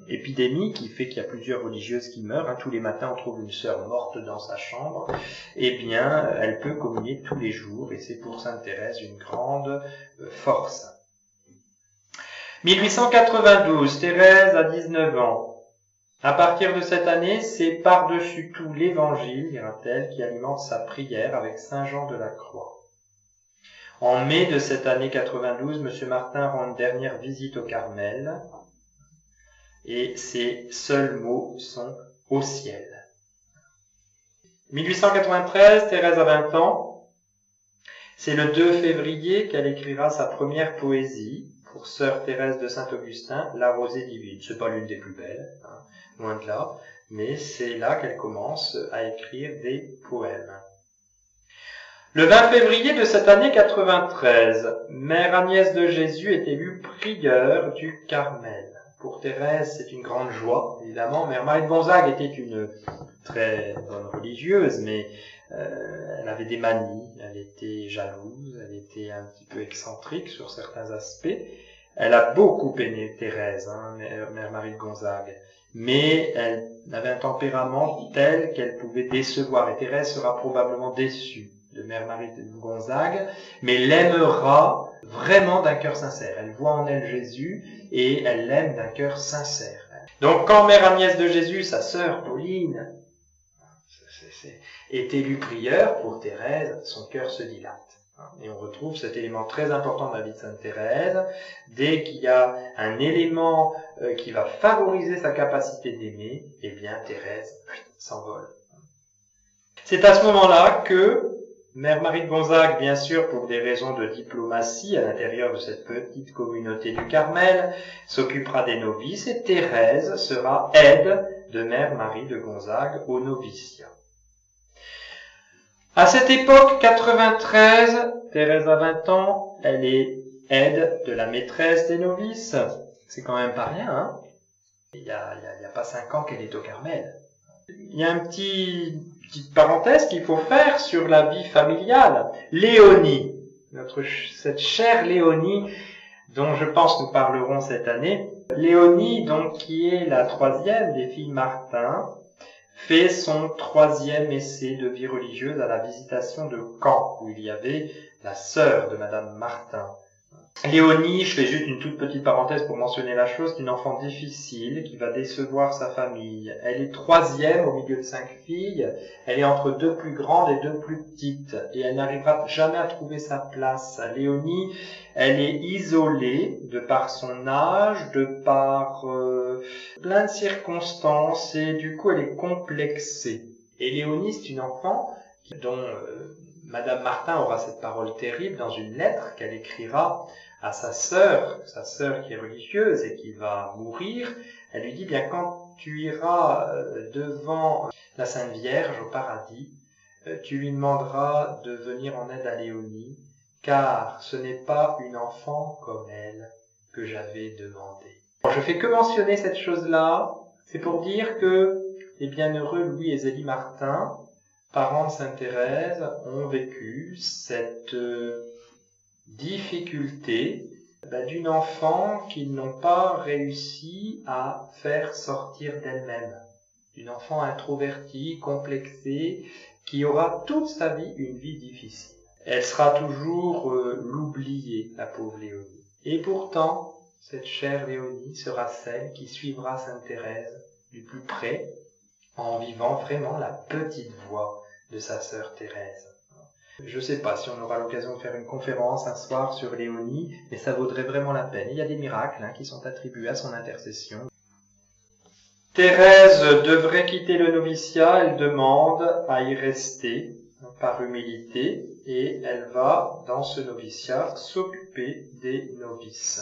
épidémie qui fait qu'il y a plusieurs religieuses qui meurent, tous les matins on trouve une sœur morte dans sa chambre, eh bien elle peut communier tous les jours et c'est pour Sainte Thérèse une grande force. 1892, Thérèse a 19 ans. À partir de cette année, c'est par-dessus tout l'Évangile, dira-t-elle, qui alimente sa prière avec Saint Jean de la Croix. En mai de cette année 92, M. Martin rend une dernière visite au Carmel. Et ses seuls mots sont « au ciel ». 1893, Thérèse a 20 ans. C'est le 2 février qu'elle écrira sa première poésie pour sœur Thérèse de Saint-Augustin, La Rosée divine. C'est pas l'une des plus belles, loin de là, mais c'est là qu'elle commence à écrire des poèmes. Le 20 février de cette année 93, Mère Agnès de Jésus est élue prieure du Carmel. Pour Thérèse, c'est une grande joie, évidemment. Mère Marie de Gonzague était une très bonne religieuse, mais elle avait des manies, elle était jalouse, elle était un petit peu excentrique sur certains aspects. Elle a beaucoup aimé Thérèse, Mère Marie de Gonzague, mais elle avait un tempérament tel qu'elle pouvait décevoir, et Thérèse sera probablement déçue de Mère Marie de Gonzague, mais l'aimera vraiment d'un cœur sincère. Elle voit en elle Jésus, et elle l'aime d'un cœur sincère. Donc quand Mère Agnès de Jésus, sa sœur Pauline, est élue prieure pour Thérèse, son cœur se dilate. Et on retrouve cet élément très important de la vie de Sainte Thérèse. Dès qu'il y a un élément qui va favoriser sa capacité d'aimer, eh bien Thérèse s'envole. C'est à ce moment-là que Mère Marie de Gonzague, bien sûr, pour des raisons de diplomatie à l'intérieur de cette petite communauté du Carmel, s'occupera des novices, et Thérèse sera aide de Mère Marie de Gonzague au noviciat. À cette époque, 93, Thérèse a 20 ans, elle est aide de la maîtresse des novices. C'est quand même pas rien, hein. Il y a pas 5 ans qu'elle est au Carmel. Il y a une petite parenthèse qu'il faut faire sur la vie familiale. Léonie, cette chère Léonie, dont je pense nous parlerons cette année. Léonie, donc, qui est la 3e des filles Martin, fait son 3e essai de vie religieuse à la Visitation de Caen, où il y avait la sœur de Madame Martin. Léonie, je fais juste une toute petite parenthèse pour mentionner la chose, c'est une enfant difficile qui va décevoir sa famille. Elle est 3e au milieu de 5 filles, elle est entre 2 plus grandes et 2 plus petites, et elle n'arrivera jamais à trouver sa place. Léonie, elle est isolée de par son âge, de par plein de circonstances, et du coup elle est complexée. Et Léonie, c'est une enfant dont Madame Martin aura cette parole terrible dans une lettre qu'elle écrira à sa sœur qui est religieuse et qui va mourir. Elle lui dit, bien, quand tu iras devant la Sainte Vierge au paradis, tu lui demanderas de venir en aide à Léonie, car ce n'est pas une enfant comme elle que j'avais demandé. Je fais que mentionner cette chose-là, c'est pour dire que les bienheureux Louis et Zélie Martin, parents de Sainte Thérèse, ont vécu cette difficulté d'une enfant qu'ils n'ont pas réussi à faire sortir d'elle-même. Une enfant introvertie, complexée, qui aura toute sa vie une vie difficile. Elle sera toujours l'oubliée, la pauvre Léonie. Et pourtant, cette chère Léonie sera celle qui suivra Sainte Thérèse du plus près, en vivant vraiment la petite voix de sa sœur Thérèse. Je ne sais pas si on aura l'occasion de faire une conférence un soir sur Léonie, mais ça vaudrait vraiment la peine. Il y a des miracles qui sont attribués à son intercession. Thérèse devrait quitter le noviciat, elle demande à y rester par humilité, et elle va, dans ce noviciat, s'occuper des novices.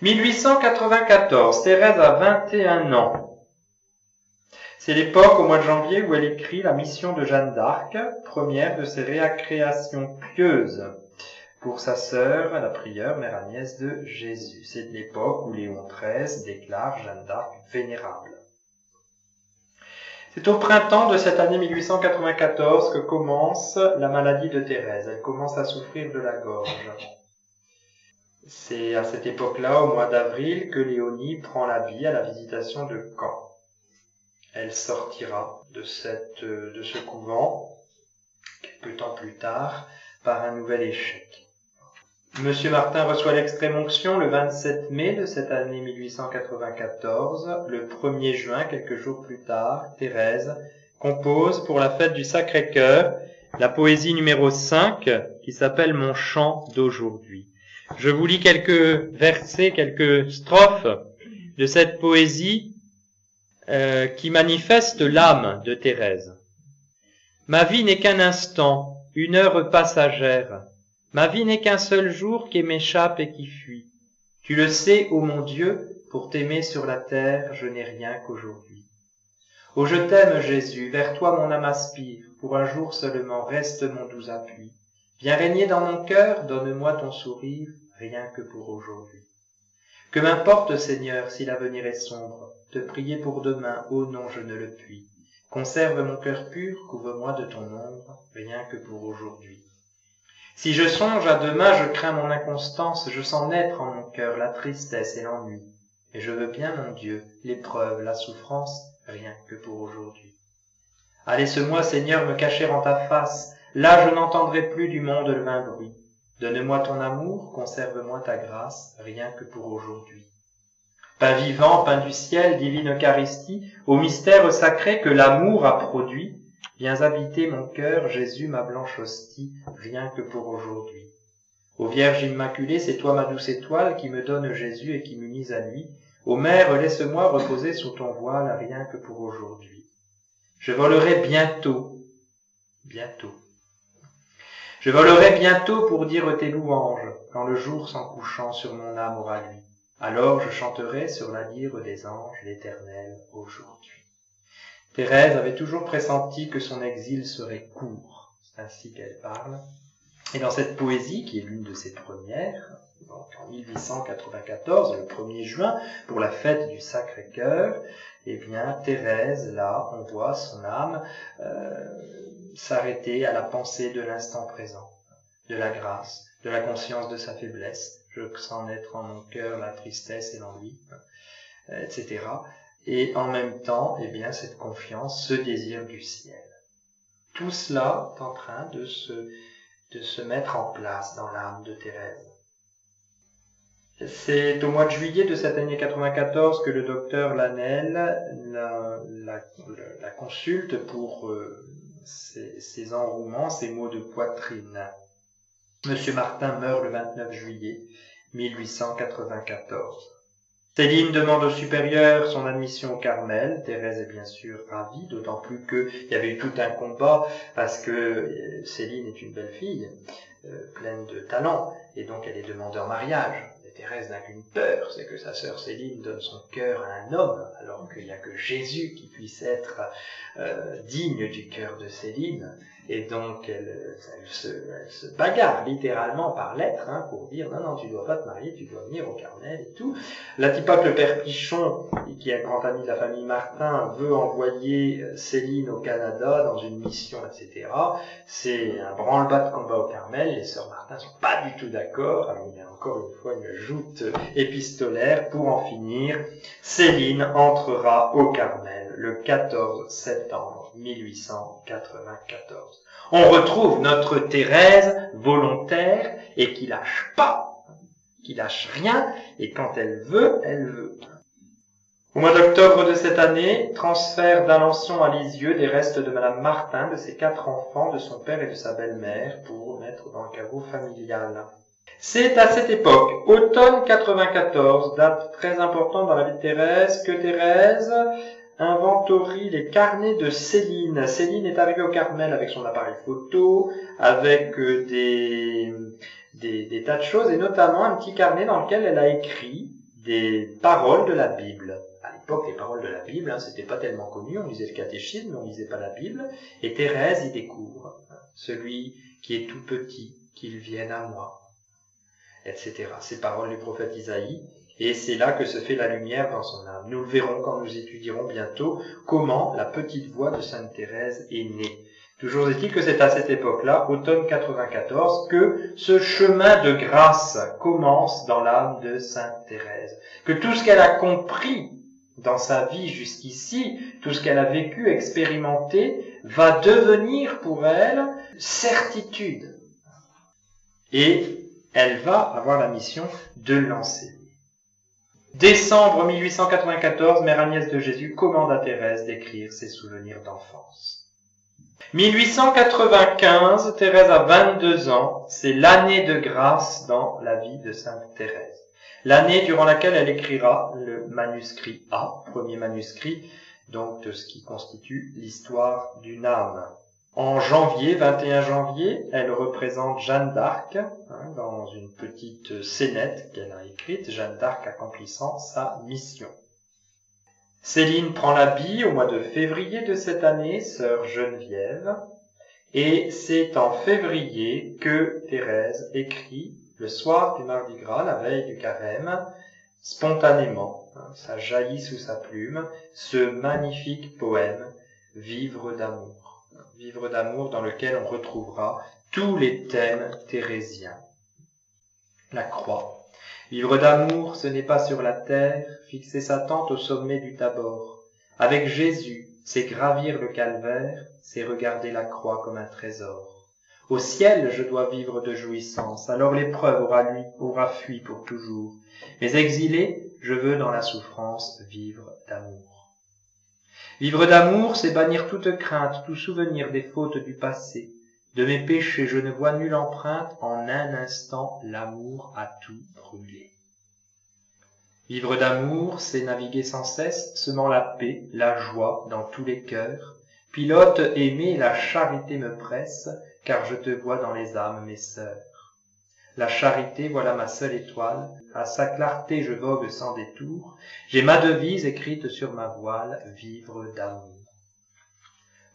1894, Thérèse a 21 ans. C'est l'époque, au mois de janvier, où elle écrit la mission de Jeanne d'Arc, première de ses récréations pieuses pour sa sœur, la prieure Mère Agnès de Jésus. C'est l'époque où Léon XIII déclare Jeanne d'Arc vénérable. C'est au printemps de cette année 1894 que commence la maladie de Thérèse. Elle commence à souffrir de la gorge. C'est à cette époque-là, au mois d'avril, que Léonie prend l'habit à la Visitation de Caen. Elle sortira de ce couvent, peu de temps plus tard, par un nouvel échec. Monsieur Martin reçoit l'extrême-onction le 27 mai de cette année 1894. Le 1er juin, quelques jours plus tard, Thérèse compose pour la fête du Sacré-Cœur la poésie numéro 5 qui s'appelle « Mon chant d'aujourd'hui ». Je vous lis quelques versets, quelques strophes de cette poésie qui manifeste l'âme de Thérèse. Ma vie n'est qu'un instant, une heure passagère. Ma vie n'est qu'un seul jour qui m'échappe et qui fuit. Tu le sais, ô mon Dieu, pour t'aimer sur la terre, je n'ai rien qu'aujourd'hui. Ô je t'aime, Jésus, vers toi mon âme aspire, pour un jour seulement reste mon doux appui. Viens régner dans mon cœur, donne-moi ton sourire, rien que pour aujourd'hui. Que m'importe, Seigneur, si l'avenir est sombre, te prier pour demain, ô non, je ne le puis. Conserve mon cœur pur, couvre-moi de ton ombre, rien que pour aujourd'hui. Si je songe à demain, je crains mon inconstance, je sens naître en mon cœur la tristesse et l'ennui. Et je veux bien, mon Dieu, l'épreuve, la souffrance, rien que pour aujourd'hui. Ah, laisse-moi, Seigneur, me cacher en ta face, là je n'entendrai plus du monde le vain bruit. Donne-moi ton amour, conserve-moi ta grâce, rien que pour aujourd'hui. Pain vivant, pain du ciel, divine Eucharistie, au mystère sacré que l'amour a produit, viens habiter mon cœur, Jésus, ma blanche hostie, rien que pour aujourd'hui. Ô Vierge Immaculée, c'est toi ma douce étoile qui me donne Jésus et qui m'unise à lui. Ô Mère, laisse-moi reposer sous ton voile, rien que pour aujourd'hui. Je volerai bientôt. Je volerai bientôt pour dire tes louanges, quand le jour s'en couchant sur mon âme aura lui. Alors je chanterai sur la lyre des anges l'Éternel aujourd'hui. Thérèse avait toujours pressenti que son exil serait court, c'est ainsi qu'elle parle. Et dans cette poésie, qui est l'une de ses premières, donc en 1894, le 1er juin, pour la fête du Sacré-Cœur, eh bien, Thérèse, là, on voit son âme s'arrêter à la pensée de l'instant présent, de la grâce, de la conscience de sa faiblesse. Je sens naître en mon cœur la tristesse et l'ennui, etc. Et en même temps, eh bien, cette confiance, ce désir du ciel. Tout cela est en train de se mettre en place dans l'âme de Thérèse. C'est au mois de juillet de cette année 94 que le docteur Lanel la consulte pour ses enrouements, ses maux de poitrine. Monsieur Martin meurt le 29 juillet 1894. Céline demande au supérieur son admission au Carmel. Thérèse est bien sûr ravie, d'autant plus qu'il y avait eu tout un combat parce que Céline est une belle fille, pleine de talent, et donc elle est demandée en mariage. Et Thérèse n'a qu'une peur, c'est que sa sœur Céline donne son cœur à un homme, alors qu'il n'y a que Jésus qui puisse être digne du cœur de Céline. Et donc elle se bagarre littéralement par lettres pour dire non, tu dois pas te marier, tu dois venir au Carmel et tout. L'Antipape le père Pichon, qui est un grand ami de la famille Martin, veut envoyer Céline au Canada dans une mission, etc. C'est un branle-bas de combat au Carmel, les sœurs Martin sont pas du tout d'accord. Alors il y a encore une fois une joute épistolaire pour en finir. Céline entrera au Carmel le 14 septembre 1894. On retrouve notre Thérèse volontaire et qui lâche pas, qui lâche rien, et quand elle veut, elle veut. Au mois d'octobre de cette année, transfert d'Alençon à Lisieux des restes de Madame Martin, de ses 4 enfants, de son père et de sa belle-mère, pour mettre dans le caveau familial. C'est à cette époque, automne 94, date très importante dans la vie de Thérèse, que Thérèse inventorie les carnets de Céline. Céline est arrivée au Carmel avec son appareil photo, avec des tas de choses, et notamment un petit carnet dans lequel elle a écrit des paroles de la Bible. À l'époque, les paroles de la Bible, c'était pas tellement connu, on lisait le catéchisme, mais on lisait pas la Bible, et Thérèse y découvre celui qui est tout petit, qu'il vienne à moi, etc. Ces paroles du prophète Isaïe. Et c'est là que se fait la lumière dans son âme. Nous le verrons quand nous étudierons bientôt comment la petite voix de Sainte Thérèse est née. Toujours est-il que c'est à cette époque-là, automne 94, que ce chemin de grâce commence dans l'âme de Sainte Thérèse. Que tout ce qu'elle a compris dans sa vie jusqu'ici, tout ce qu'elle a vécu, expérimenté, va devenir pour elle certitude. Et elle va avoir la mission de l'enseigner. Décembre 1894, Mère Agnès de Jésus commande à Thérèse d'écrire ses souvenirs d'enfance. 1895, Thérèse a 22 ans, c'est l'année de grâce dans la vie de Sainte Thérèse. L'année durant laquelle elle écrira le manuscrit A, premier manuscrit, donc de ce qui constitue l'histoire d'une âme. En janvier, 21 janvier, elle représente Jeanne d'Arc dans une petite scénette qu'elle a écrite, Jeanne d'Arc accomplissant sa mission. Céline prend l'habit au mois de février de cette année, sœur Geneviève, et c'est en février que Thérèse écrit, le soir du Mardi Gras, la veille du Carême, spontanément, ça jaillit sous sa plume, ce magnifique poème, Vivre d'amour. Vivre d'amour dans lequel on retrouvera tous les thèmes thérésiens. La croix. Vivre d'amour, ce n'est pas sur la terre, fixer sa tente au sommet du Tabor. Avec Jésus, c'est gravir le calvaire, c'est regarder la croix comme un trésor. Au ciel, je dois vivre de jouissance, alors l'épreuve aura fui pour toujours. Mais exilé, je veux dans la souffrance vivre d'amour. Vivre d'amour, c'est bannir toute crainte, tout souvenir des fautes du passé. De mes péchés, je ne vois nulle empreinte, en un instant, l'amour a tout brûlé. Vivre d'amour, c'est naviguer sans cesse, semant la paix, la joie dans tous les cœurs. Pilote aimé, la charité me presse, car je te vois dans les âmes, mes sœurs. La charité, voilà ma seule étoile, à sa clarté je vogue sans détour. J'ai ma devise écrite sur ma voile, vivre d'amour.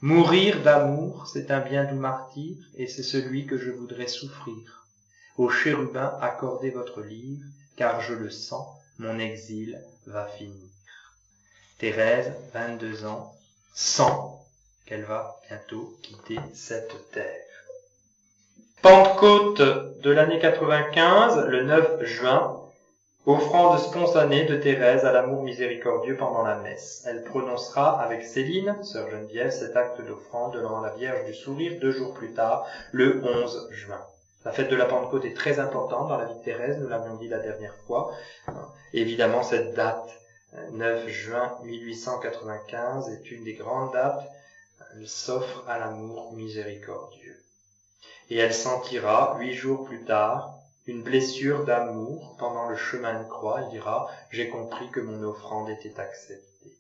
Mourir d'amour, c'est un bien doux martyr, et c'est celui que je voudrais souffrir. Aux chérubins, accordez votre livre, car je le sens, mon exil va finir. Thérèse, 22 ans, sent qu'elle va bientôt quitter cette terre. Pentecôte de l'année 95, le 9 juin, offrande spontanée de Thérèse à l'amour miséricordieux pendant la messe. Elle prononcera avec Céline, sœur Geneviève, cet acte d'offrande devant la Vierge du Sourire 2 jours plus tard, le 11 juin. La fête de la Pentecôte est très importante dans la vie de Thérèse, nous l'avions dit la dernière fois. Évidemment, cette date, 9 juin 1895, est une des grandes dates. Elle s'offre à l'amour miséricordieux. Et elle sentira, 8 jours plus tard, une blessure d'amour pendant le chemin de croix. Elle dira « J'ai compris que mon offrande était acceptée ».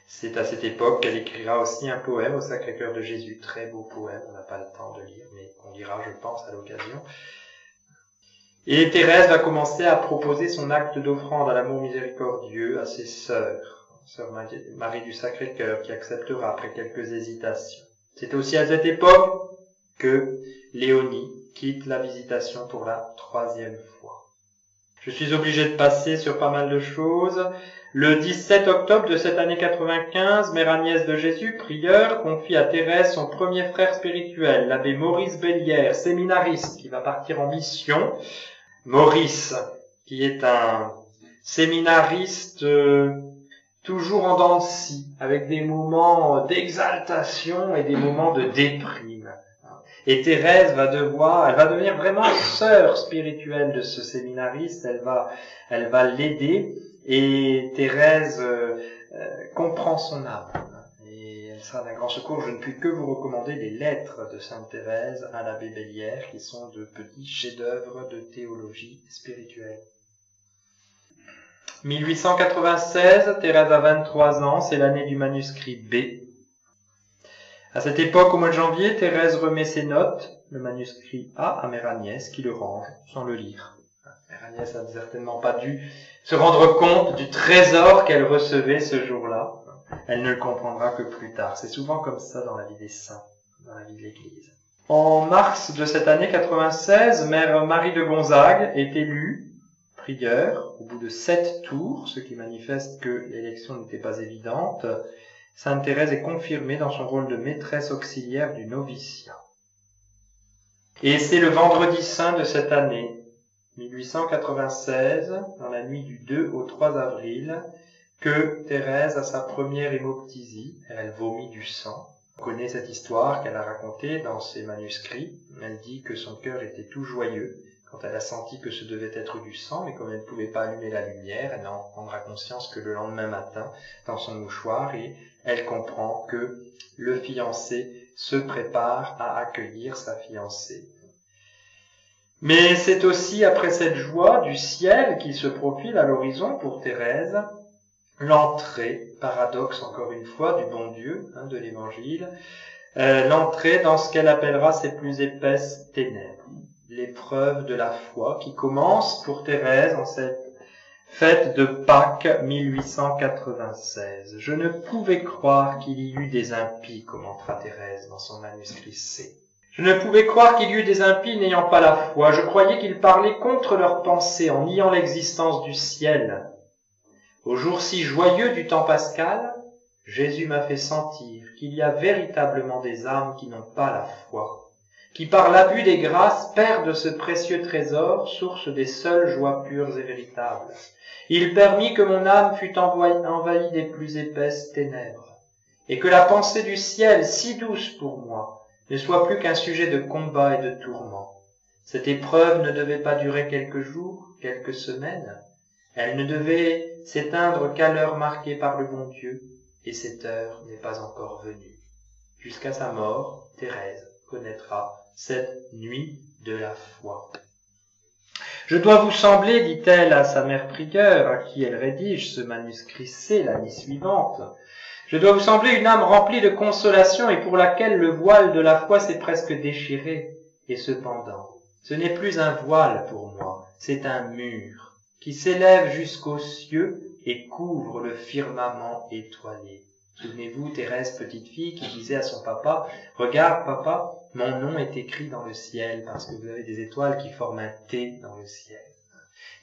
C'est à cette époque qu'elle écrira aussi un poème au Sacré-Cœur de Jésus, très beau poème, on n'a pas le temps de lire, mais on lira, je pense, à l'occasion. Et Thérèse va commencer à proposer son acte d'offrande à l'amour miséricordieux à ses sœurs, sœur Marie du Sacré-Cœur, qui acceptera après quelques hésitations. C'est aussi à cette époque que Léonie quitte la Visitation pour la 3e fois. Je suis obligé de passer sur pas mal de choses. Le 17 octobre de cette année 95, Mère Agnès de Jésus, prieure, confie à Thérèse son premier frère spirituel, l'abbé Maurice Bellière, séminariste, qui va partir en mission. Maurice, qui est un séminariste toujours en dents de scie, avec des moments d'exaltation et des moments de déprime. Et Thérèse va devenir vraiment sœur spirituelle de ce séminariste, elle va l'aider, et Thérèse comprend son âme. Et elle sera d'un grand secours. Je ne puis que vous recommander les lettres de Sainte Thérèse à l'abbé Bellière, qui sont de petits chefs-d'œuvre de théologie spirituelle. 1896, Thérèse a 23 ans, c'est l'année du manuscrit B. À cette époque, au mois de janvier, Thérèse remet ses notes, le manuscrit A, à Mère Agnès, qui le range sans le lire. Mère Agnès n'a certainement pas dû se rendre compte du trésor qu'elle recevait ce jour-là. Elle ne le comprendra que plus tard. C'est souvent comme ça dans la vie des saints, dans la vie de l'Église. En mars de cette année 96, Mère Marie de Gonzague est élue prieure au bout de 7 tours, ce qui manifeste que l'élection n'était pas évidente. Sainte Thérèse est confirmée dans son rôle de maîtresse auxiliaire du noviciat. Et c'est le vendredi saint de cette année, 1896, dans la nuit du 2 au 3 avril, que Thérèse a sa première hémoptysie. Elle vomit du sang. On connaît cette histoire qu'elle a racontée dans ses manuscrits. Elle dit que son cœur était tout joyeux quand elle a senti que ce devait être du sang, mais comme elle ne pouvait pas allumer la lumière, elle n'en prendra conscience que le lendemain matin dans son mouchoir, et elle comprend que le fiancé se prépare à accueillir sa fiancée. Mais c'est aussi après cette joie du ciel qui se profile à l'horizon pour Thérèse, l'entrée, paradoxe encore une fois, du bon Dieu, de l'Évangile, l'entrée dans ce qu'elle appellera ses plus épaisses ténèbres. L'épreuve de la foi qui commence pour Thérèse en cette fête de Pâques 1896. Je ne pouvais croire qu'il y eût des impies, commentera Thérèse dans son manuscrit C. Je ne pouvais croire qu'il y eût des impies n'ayant pas la foi. Je croyais qu'ils parlaient contre leurs pensées en niant l'existence du ciel. Au jour si joyeux du temps pascal, Jésus m'a fait sentir qu'il y a véritablement des âmes qui n'ont pas la foi. qui par l'abus des grâces perdent ce précieux trésor, source des seules joies pures et véritables. Il permit que mon âme fût envahie des plus épaisses ténèbres, et que la pensée du ciel, si douce pour moi, ne soit plus qu'un sujet de combat et de tourment. Cette épreuve ne devait pas durer quelques jours, quelques semaines. Elle ne devait s'éteindre qu'à l'heure marquée par le bon Dieu, et cette heure n'est pas encore venue. Jusqu'à sa mort, Thérèse connaîtra cette nuit de la foi. Je dois vous sembler, dit-elle à sa mère prieure, à qui elle rédige ce manuscrit C l'année suivante, je dois vous sembler une âme remplie de consolation et pour laquelle le voile de la foi s'est presque déchiré. Et cependant, ce n'est plus un voile pour moi, c'est un mur qui s'élève jusqu'aux cieux et couvre le firmament étoilé. Souvenez-vous, Thérèse, petite fille, qui disait à son papa, « Regarde, papa, mon nom est écrit dans le ciel, parce que vous avez des étoiles qui forment un T dans le ciel. »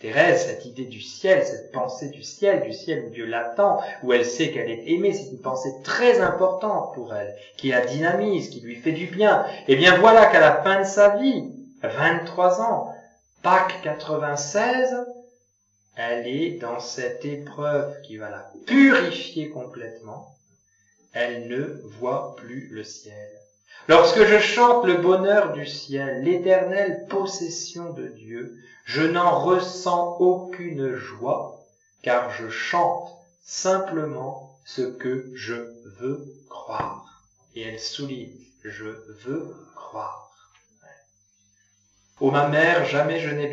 Thérèse, cette idée du ciel, cette pensée du ciel où Dieu l'attend, où elle sait qu'elle est aimée, c'est une pensée très importante pour elle, qui la dynamise, qui lui fait du bien. Et bien voilà qu'à la fin de sa vie, 23 ans, Pâques 96, elle est dans cette épreuve qui va la purifier complètement. Elle ne voit plus le ciel. Lorsque je chante le bonheur du ciel, l'éternelle possession de Dieu, je n'en ressens aucune joie, car je chante simplement ce que je veux croire. Et elle souligne, je veux croire. Ô ma mère, jamais je n'ai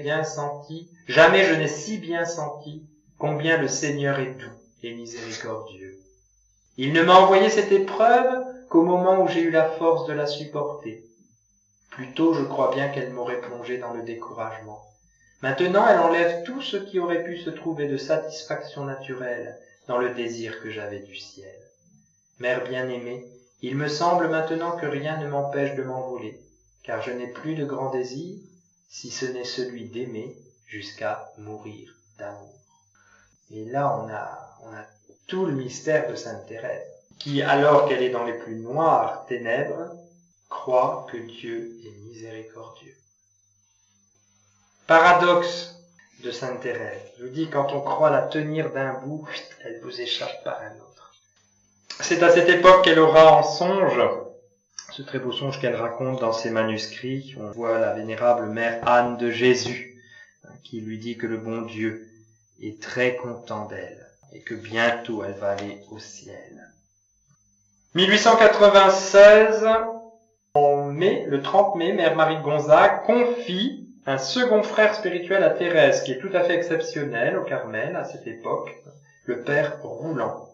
si bien senti combien le Seigneur est doux et miséricordieux. Il ne m'a envoyé cette épreuve qu'au moment où j'ai eu la force de la supporter. Plutôt, je crois bien qu'elle m'aurait plongé dans le découragement. Maintenant, elle enlève tout ce qui aurait pu se trouver de satisfaction naturelle dans le désir que j'avais du ciel. Mère bien-aimée, il me semble maintenant que rien ne m'empêche de m'envoler, car je n'ai plus de grand désir, si ce n'est celui d'aimer jusqu'à mourir d'amour. Et là, on a tout le mystère de Sainte Thérèse, qui, alors qu'elle est dans les plus noires ténèbres, croit que Dieu est miséricordieux. Paradoxe de Sainte Thérèse. Je vous dis, quand on croit la tenir d'un bout, elle vous échappe par un autre. C'est à cette époque qu'elle aura en songe, ce très beau songe qu'elle raconte dans ses manuscrits, on voit la vénérable mère Anne de Jésus, qui lui dit que le bon Dieu est très content d'elle et que bientôt elle va aller au ciel. 1896, le 30 mai, Mère Marie de Gonzague confie un second frère spirituel à Thérèse, qui est tout à fait exceptionnel au Carmel à cette époque, le père Roulant.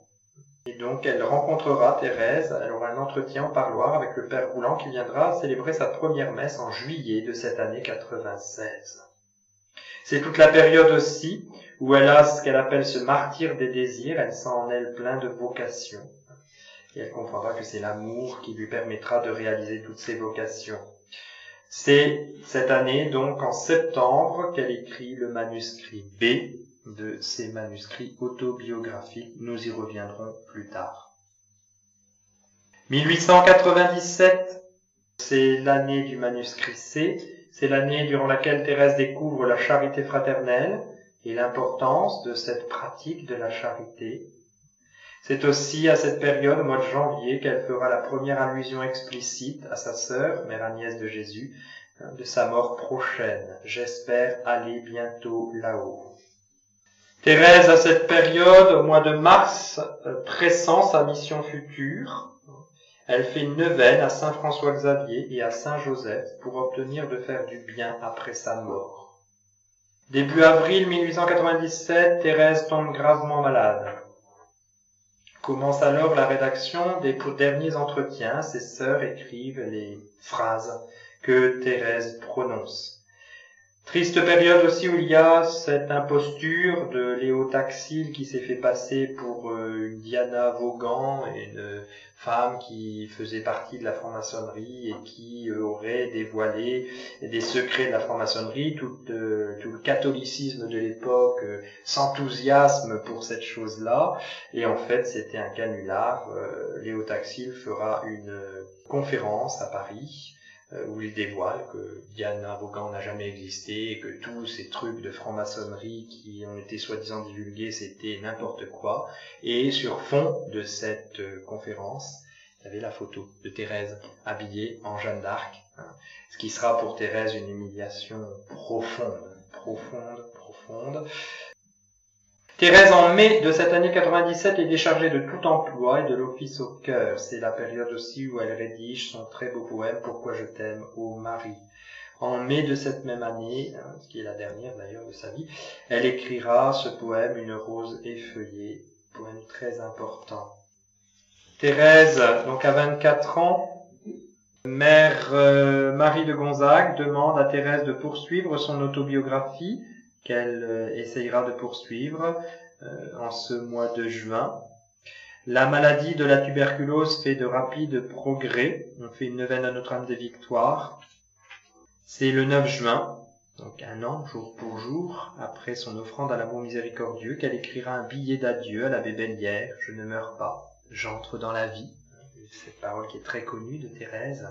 Et donc elle rencontrera Thérèse, elle aura un entretien en parloir avec le père Roulant qui viendra célébrer sa première messe en juillet de cette année 96. C'est toute la période aussi où elle a ce qu'elle appelle ce martyre des désirs, elle sent en elle plein de vocations. Et elle comprendra que c'est l'amour qui lui permettra de réaliser toutes ses vocations. C'est cette année, donc en septembre, qu'elle écrit le manuscrit B de ses manuscrits autobiographiques. Nous y reviendrons plus tard. 1897, c'est l'année du manuscrit C. C'est l'année durant laquelle Thérèse découvre la charité fraternelle et l'importance de cette pratique de la charité. C'est aussi à cette période, au mois de janvier, qu'elle fera la première allusion explicite à sa sœur, Mère Agnès de Jésus, de sa mort prochaine. J'espère aller bientôt là-haut. Thérèse, à cette période, au mois de mars, pressent sa mission future. Elle fait une neuvaine à Saint François Xavier et à Saint Joseph pour obtenir de faire du bien après sa mort. Début avril 1897, Thérèse tombe gravement malade. Commence alors la rédaction des derniers entretiens. Ses sœurs écrivent les phrases que Thérèse prononce. Triste période aussi où il y a cette imposture de Léo Taxil qui s'est fait passer pour une Diana Vaughan, une femme qui faisait partie de la franc-maçonnerie et qui aurait dévoilé des secrets de la franc-maçonnerie. Tout le catholicisme de l'époque s'enthousiasme pour cette chose-là. Et en fait, c'était un canular. Léo Taxil fera une conférence à Paris où il dévoile que Diane Vaughan n'a jamais existé et que tous ces trucs de franc-maçonnerie qui ont été soi-disant divulgués, c'était n'importe quoi. Et sur fond de cette conférence, il y avait la photo de Thérèse habillée en Jeanne d'Arc, ce qui sera pour Thérèse une humiliation profonde. Thérèse, en mai de cette année 97, est déchargée de tout emploi et de l'office au cœur. C'est la période aussi où elle rédige son très beau poème « Pourquoi je t'aime, ô Marie ». En mai de cette même année, ce qui est la dernière d'ailleurs de sa vie, elle écrira ce poème « Une rose effeuillée », poème très important. Thérèse, donc à 24 ans, mère Marie de Gonzague demande à Thérèse de poursuivre son autobiographie, qu'elle essayera de poursuivre en ce mois de juin. La maladie de la tuberculose fait de rapides progrès. On fait une neuvaine à Notre-Dame des Victoires. C'est le 9 juin, donc un an, jour pour jour, après son offrande à l'amour miséricordieux, qu'elle écrira un billet d'adieu à l'abbé Bellière. Je ne meurs pas, j'entre dans la vie. Cette parole qui est très connue de Thérèse.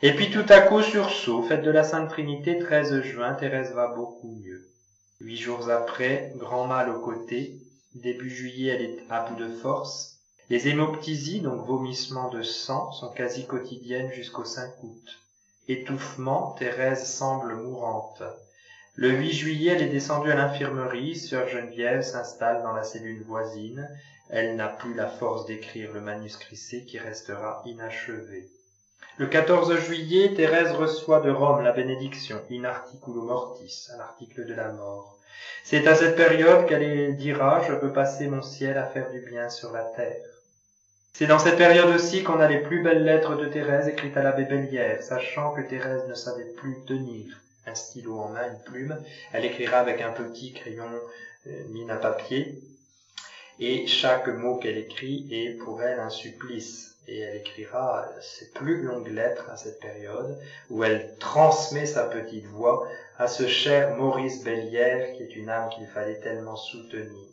Et puis tout à coup, sursaut, fête de la Sainte Trinité, 13 juin, Thérèse va beaucoup mieux. 8 jours après, grand mal au côté. Début juillet, elle est à bout de force. Les hémoptysies, donc vomissements de sang, sont quasi quotidiennes jusqu'au 5 août. Étouffement, Thérèse semble mourante. Le 8 juillet, elle est descendue à l'infirmerie. Sœur Geneviève s'installe dans la cellule voisine. Elle n'a plus la force d'écrire le manuscrit C qui restera inachevé. Le 14 juillet, Thérèse reçoit de Rome la bénédiction, in articulo mortis, à l'article de la mort. C'est à cette période qu'elle dira « Je peux passer mon ciel à faire du bien sur la terre ». C'est dans cette période aussi qu'on a les plus belles lettres de Thérèse écrites à l'abbé Bellière, sachant que Thérèse ne savait plus tenir un stylo en main, une plume. Elle écrira avec un petit crayon mine à papier, et chaque mot qu'elle écrit est pour elle un supplice. Et elle écrira ses plus longues lettres à cette période, où elle transmet sa petite voix à ce cher Maurice Bellière, qui est une âme qu'il fallait tellement soutenir.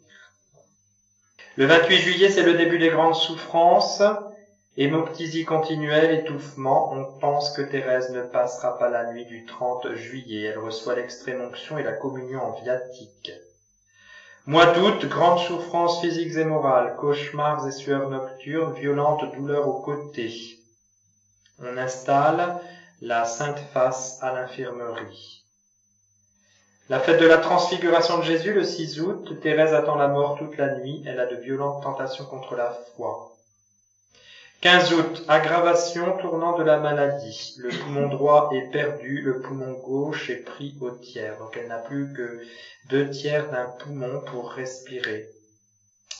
Le 28 juillet, c'est le début des grandes souffrances, hémoptysie continuelle, étouffement. On pense que Thérèse ne passera pas la nuit du 30 juillet. Elle reçoit l'extrême-onction et la communion en viatique. Mois d'août, grandes souffrances physiques et morales, cauchemars et sueurs nocturnes, violentes douleurs aux côtés. On installe la Sainte Face à l'infirmerie. La fête de la transfiguration de Jésus, le 6 août, Thérèse attend la mort toute la nuit, elle a de violentes tentations contre la foi. 15 août, aggravation tournant de la maladie. Le poumon droit est perdu, le poumon gauche est pris au tiers. Donc elle n'a plus que 2/3 d'un poumon pour respirer.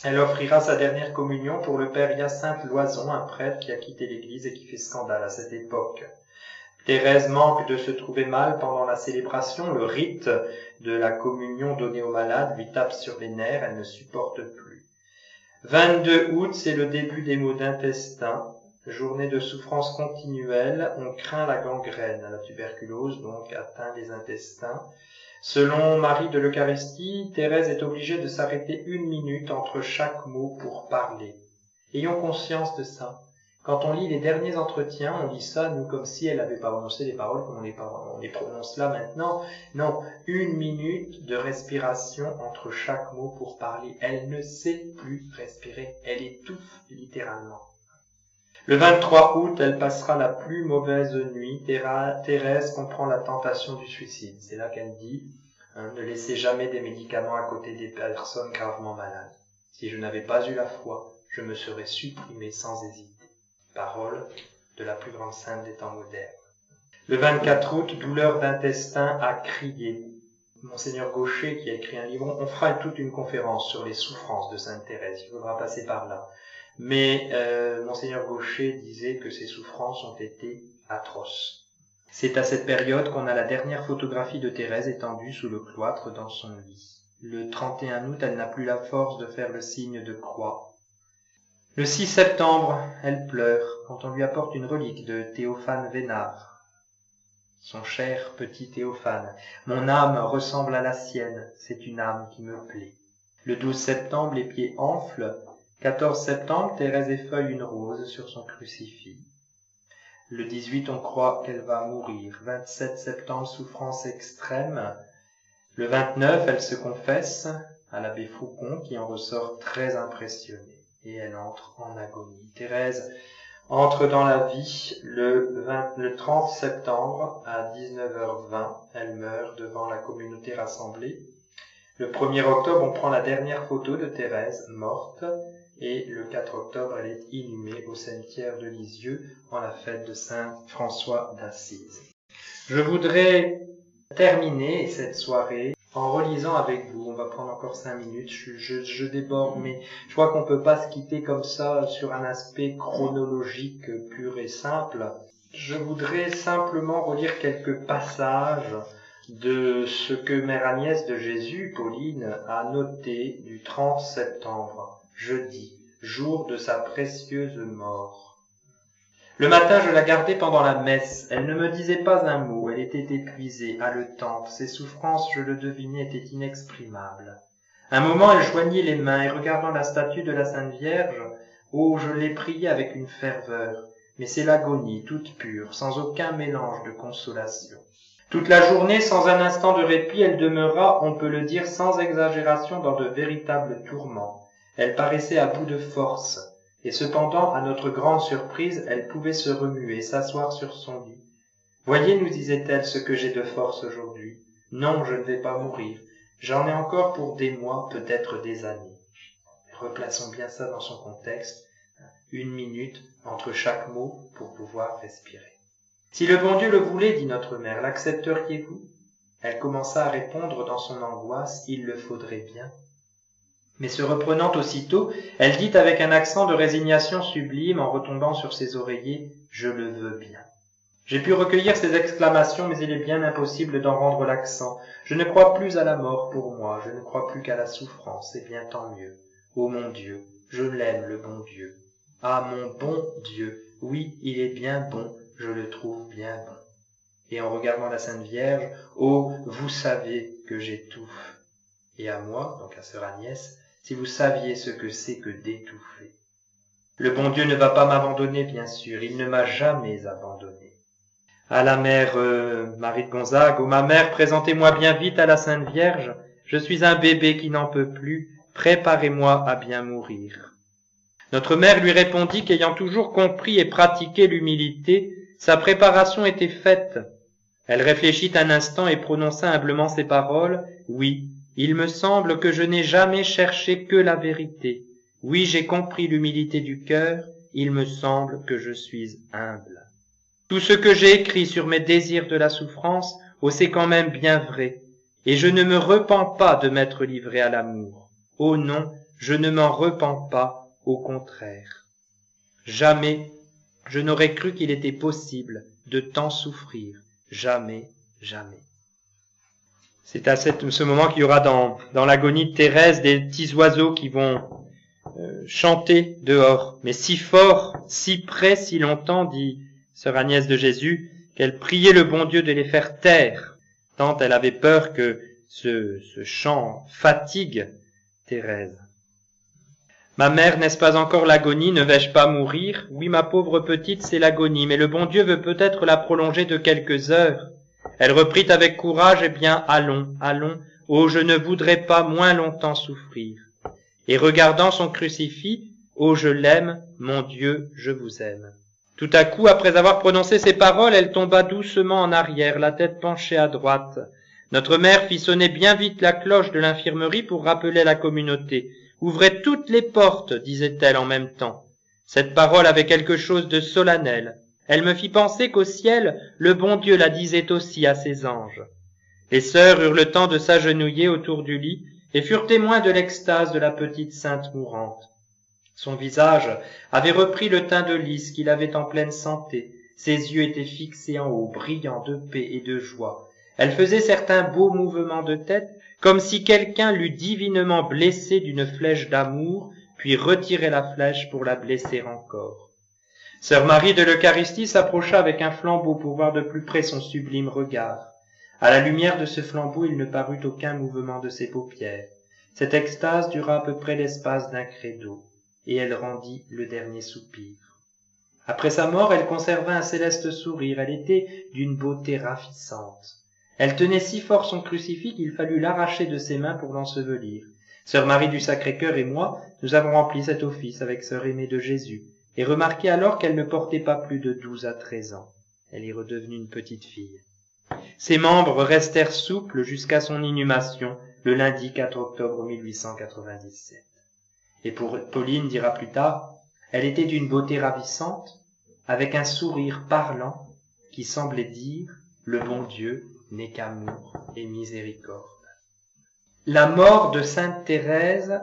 Elle offrira sa dernière communion pour le père Hyacinthe Loison, un prêtre qui a quitté l'église et qui fait scandale à cette époque. Thérèse manque de se trouver mal pendant la célébration. Le rite de la communion donnée aux malades lui tape sur les nerfs, elle ne supporte plus. 22 août, c'est le début des maux d'intestin, journée de souffrance continuelle, on craint la gangrène, la tuberculose donc atteint les intestins. Selon Marie de l'Eucharistie, Thérèse est obligée de s'arrêter 1 minute entre chaque mot pour parler. Ayons conscience de ça. Quand on lit les derniers entretiens, on lit ça, nous, comme si elle n'avait pas prononcé les paroles comme on les prononce là maintenant. Non, 1 minute de respiration entre chaque mot pour parler. Elle ne sait plus respirer. Elle étouffe littéralement. Le 23 août, elle passera la plus mauvaise nuit. Thérèse comprend la tentation du suicide. C'est là qu'elle dit, ne laissez jamais des médicaments à côté des personnes gravement malades. Si je n'avais pas eu la foi, je me serais supprimée sans hésiter. Parole de la plus grande sainte des temps modernes. Le 24 août, douleur d'intestin à crier. Monseigneur Gaucher, qui a écrit un livre, on fera toute une conférence sur les souffrances de Sainte Thérèse, il faudra passer par là. Mais Monseigneur Gaucher disait que ces souffrances ont été atroces. C'est à cette période qu'on a la dernière photographie de Thérèse étendue sous le cloître dans son lit. Le 31 août, elle n'a plus la force de faire le signe de croix. Le 6 septembre, elle pleure quand on lui apporte une relique de Théophane Vénard. Son cher petit Théophane, mon âme ressemble à la sienne, c'est une âme qui me plaît. Le 12 septembre, les pieds enflent. 14 septembre, Thérèse effeuille une rose sur son crucifix. Le 18, on croit qu'elle va mourir. 27 septembre, souffrance extrême. Le 29, elle se confesse à l'abbé Faucon qui en ressort très impressionné et elle entre en agonie. Thérèse entre dans la vie le 30 septembre à 19h20. Elle meurt devant la communauté rassemblée. Le 1er octobre, on prend la dernière photo de Thérèse morte et le 4 octobre, elle est inhumée au cimetière de Lisieux en la fête de Saint François d'Assise. Je voudrais terminer cette soirée en relisant avec vous. On va prendre encore 5 minutes. Je déborde, mais je crois qu'on peut pas se quitter comme ça sur un aspect chronologique pur et simple. Je voudrais simplement relire quelques passages de ce que Mère Agnès de Jésus, Pauline, a noté du 30 septembre, jeudi, jour de sa précieuse mort. Le matin, je la gardais pendant la messe. Elle ne me disait pas un mot. Elle était épuisée, haletante. Ses souffrances, je le devinais, étaient inexprimables. Un moment, elle joignit les mains et regardant la statue de la Sainte Vierge, oh, je l'ai priée avec une ferveur. Mais c'est l'agonie, toute pure, sans aucun mélange de consolation. Toute la journée, sans un instant de répit, elle demeura, on peut le dire sans exagération, dans de véritables tourments. Elle paraissait à bout de force. Et cependant, à notre grande surprise, elle pouvait se remuer, s'asseoir sur son lit. « Voyez, nous disait-elle, ce que j'ai de force aujourd'hui. Non, je ne vais pas mourir. J'en ai encore pour des mois, peut-être des années. » Replaçons bien ça dans son contexte. 1 minute entre chaque mot pour pouvoir respirer. « Si le bon Dieu le voulait, dit notre mère, l'accepteriez-vous » Elle commença à répondre dans son angoisse, « Il le faudrait bien. » Mais se reprenant aussitôt, elle dit avec un accent de résignation sublime en retombant sur ses oreillers « Je le veux bien ». J'ai pu recueillir ces exclamations, mais il est bien impossible d'en rendre l'accent. Je ne crois plus à la mort pour moi, je ne crois plus qu'à la souffrance, et bien tant mieux. Ô mon Dieu, je l'aime, le bon Dieu. Ah, mon bon Dieu, oui, il est bien bon, je le trouve bien bon. Et en regardant la Sainte Vierge, oh, vous savez que j'étouffe. Et à moi, donc à sœur Agnès, si vous saviez ce que c'est que d'étouffer. Le bon Dieu ne va pas m'abandonner, bien sûr, il ne m'a jamais abandonné. À la mère Marie de Gonzague, ô ma mère, présentez-moi bien vite à la Sainte Vierge, je suis un bébé qui n'en peut plus, préparez-moi à bien mourir. Notre mère lui répondit qu'ayant toujours compris et pratiqué l'humilité, sa préparation était faite. Elle réfléchit un instant et prononça humblement ces paroles, « Oui, il me semble que je n'ai jamais cherché que la vérité. Oui, j'ai compris l'humilité du cœur, il me semble que je suis humble. Tout ce que j'ai écrit sur mes désirs de la souffrance, oh, c'est quand même bien vrai, et je ne me repens pas de m'être livré à l'amour. Oh non, je ne m'en repens pas, au contraire. Jamais je n'aurais cru qu'il était possible de tant souffrir, jamais, jamais. » C'est à ce moment qu'il y aura dans l'agonie de Thérèse des petits oiseaux qui vont chanter dehors, mais si fort, si près, si longtemps, dit sœur Agnès de Jésus, qu'elle priait le bon Dieu de les faire taire, tant elle avait peur que ce chant fatigue Thérèse. Ma mère, n'est-ce pas encore l'agonie? Ne vais-je pas mourir? Oui, ma pauvre petite, c'est l'agonie, mais le bon Dieu veut peut-être la prolonger de quelques heures. Elle reprit avec courage, eh bien, allons, allons, oh, je ne voudrais pas moins longtemps souffrir. Et regardant son crucifix, oh, je l'aime, mon Dieu, je vous aime. Tout à coup, après avoir prononcé ces paroles, elle tomba doucement en arrière, la tête penchée à droite. Notre mère fit sonner bien vite la cloche de l'infirmerie pour rappeler la communauté. Ouvrez toutes les portes, disait-elle en même temps. Cette parole avait quelque chose de solennel. Elle me fit penser qu'au ciel, le bon Dieu la disait aussi à ses anges. Les sœurs eurent le temps de s'agenouiller autour du lit et furent témoins de l'extase de la petite sainte mourante. Son visage avait repris le teint de lys qu'il avait en pleine santé. Ses yeux étaient fixés en haut, brillants de paix et de joie. Elle faisait certains beaux mouvements de tête, comme si quelqu'un l'eût divinement blessée d'une flèche d'amour, puis retirait la flèche pour la blesser encore. Sœur Marie de l'Eucharistie s'approcha avec un flambeau pour voir de plus près son sublime regard. À la lumière de ce flambeau, il ne parut aucun mouvement de ses paupières. Cette extase dura à peu près l'espace d'un credo, et elle rendit le dernier soupir. Après sa mort, elle conserva un céleste sourire, elle était d'une beauté ravissante. Elle tenait si fort son crucifix qu'il fallut l'arracher de ses mains pour l'ensevelir. Sœur Marie du Sacré-Cœur et moi, nous avons rempli cet office avec sœur Aimée de Jésus, et remarqué alors qu'elle ne portait pas plus de 12 à 13 ans. Elle est redevenue une petite fille. Ses membres restèrent souples jusqu'à son inhumation, le lundi 4 octobre 1897. Et Pauline dira plus tard, elle était d'une beauté ravissante, avec un sourire parlant qui semblait dire « Le bon Dieu n'est qu'amour et miséricorde ». La mort de Sainte Thérèse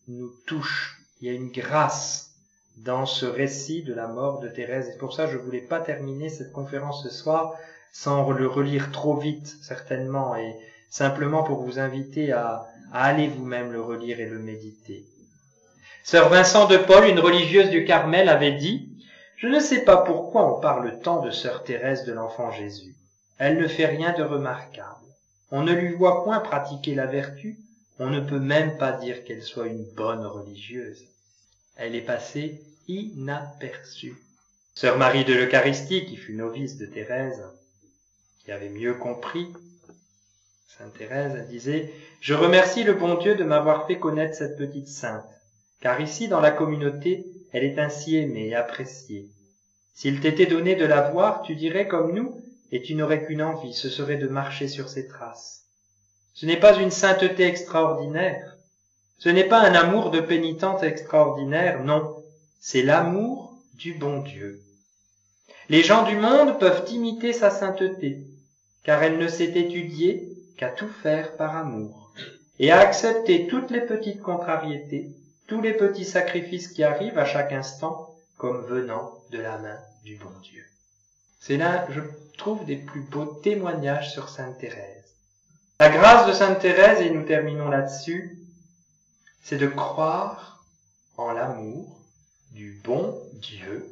nous touche. Il y a une grâce dans ce récit de la mort de Thérèse. Et pour ça, je ne voulais pas terminer cette conférence ce soir sans le relire trop vite, certainement, et simplement pour vous inviter à aller vous-même le relire et le méditer. Sœur Vincent de Paul, une religieuse du Carmel, avait dit « Je ne sais pas pourquoi on parle tant de sœur Thérèse de l'Enfant Jésus. Elle ne fait rien de remarquable. On ne lui voit point pratiquer la vertu, on ne peut même pas dire qu'elle soit une bonne religieuse. Elle est passée inaperçue. » Sœur Marie de l'Eucharistie, qui fut novice de Thérèse, qui avait mieux compris Sainte Thérèse, disait « Je remercie le bon Dieu de m'avoir fait connaître cette petite sainte, car ici, dans la communauté, elle est ainsi aimée et appréciée. S'il t'était donné de la voir, tu dirais comme nous, et tu n'aurais qu'une envie, ce serait de marcher sur ses traces. Ce n'est pas une sainteté extraordinaire, ce n'est pas un amour de pénitente extraordinaire, non, c'est l'amour du bon Dieu. Les gens du monde peuvent imiter sa sainteté, car elle ne s'est étudiée qu'à tout faire par amour, et à accepter toutes les petites contrariétés, tous les petits sacrifices qui arrivent à chaque instant, comme venant de la main du bon Dieu. C'est là, je trouve, des plus beaux témoignages sur Sainte Thérèse. La grâce de Sainte Thérèse, et nous terminons là-dessus, c'est de croire en l'amour du bon Dieu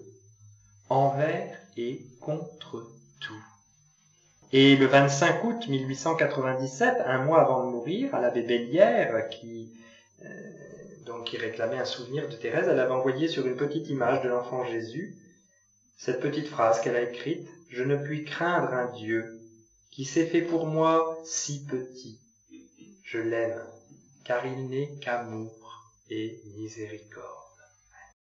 envers et contre tout. Et le 25 août 1897, un mois avant de mourir, à l'abbé Bellière, qui réclamait un souvenir de Thérèse, elle avait envoyé sur une petite image de l'enfant Jésus cette petite phrase qu'elle a écrite « Je ne puis craindre un Dieu qui s'est fait pour moi si petit. Je l'aime, car il n'est qu'amour et miséricorde. »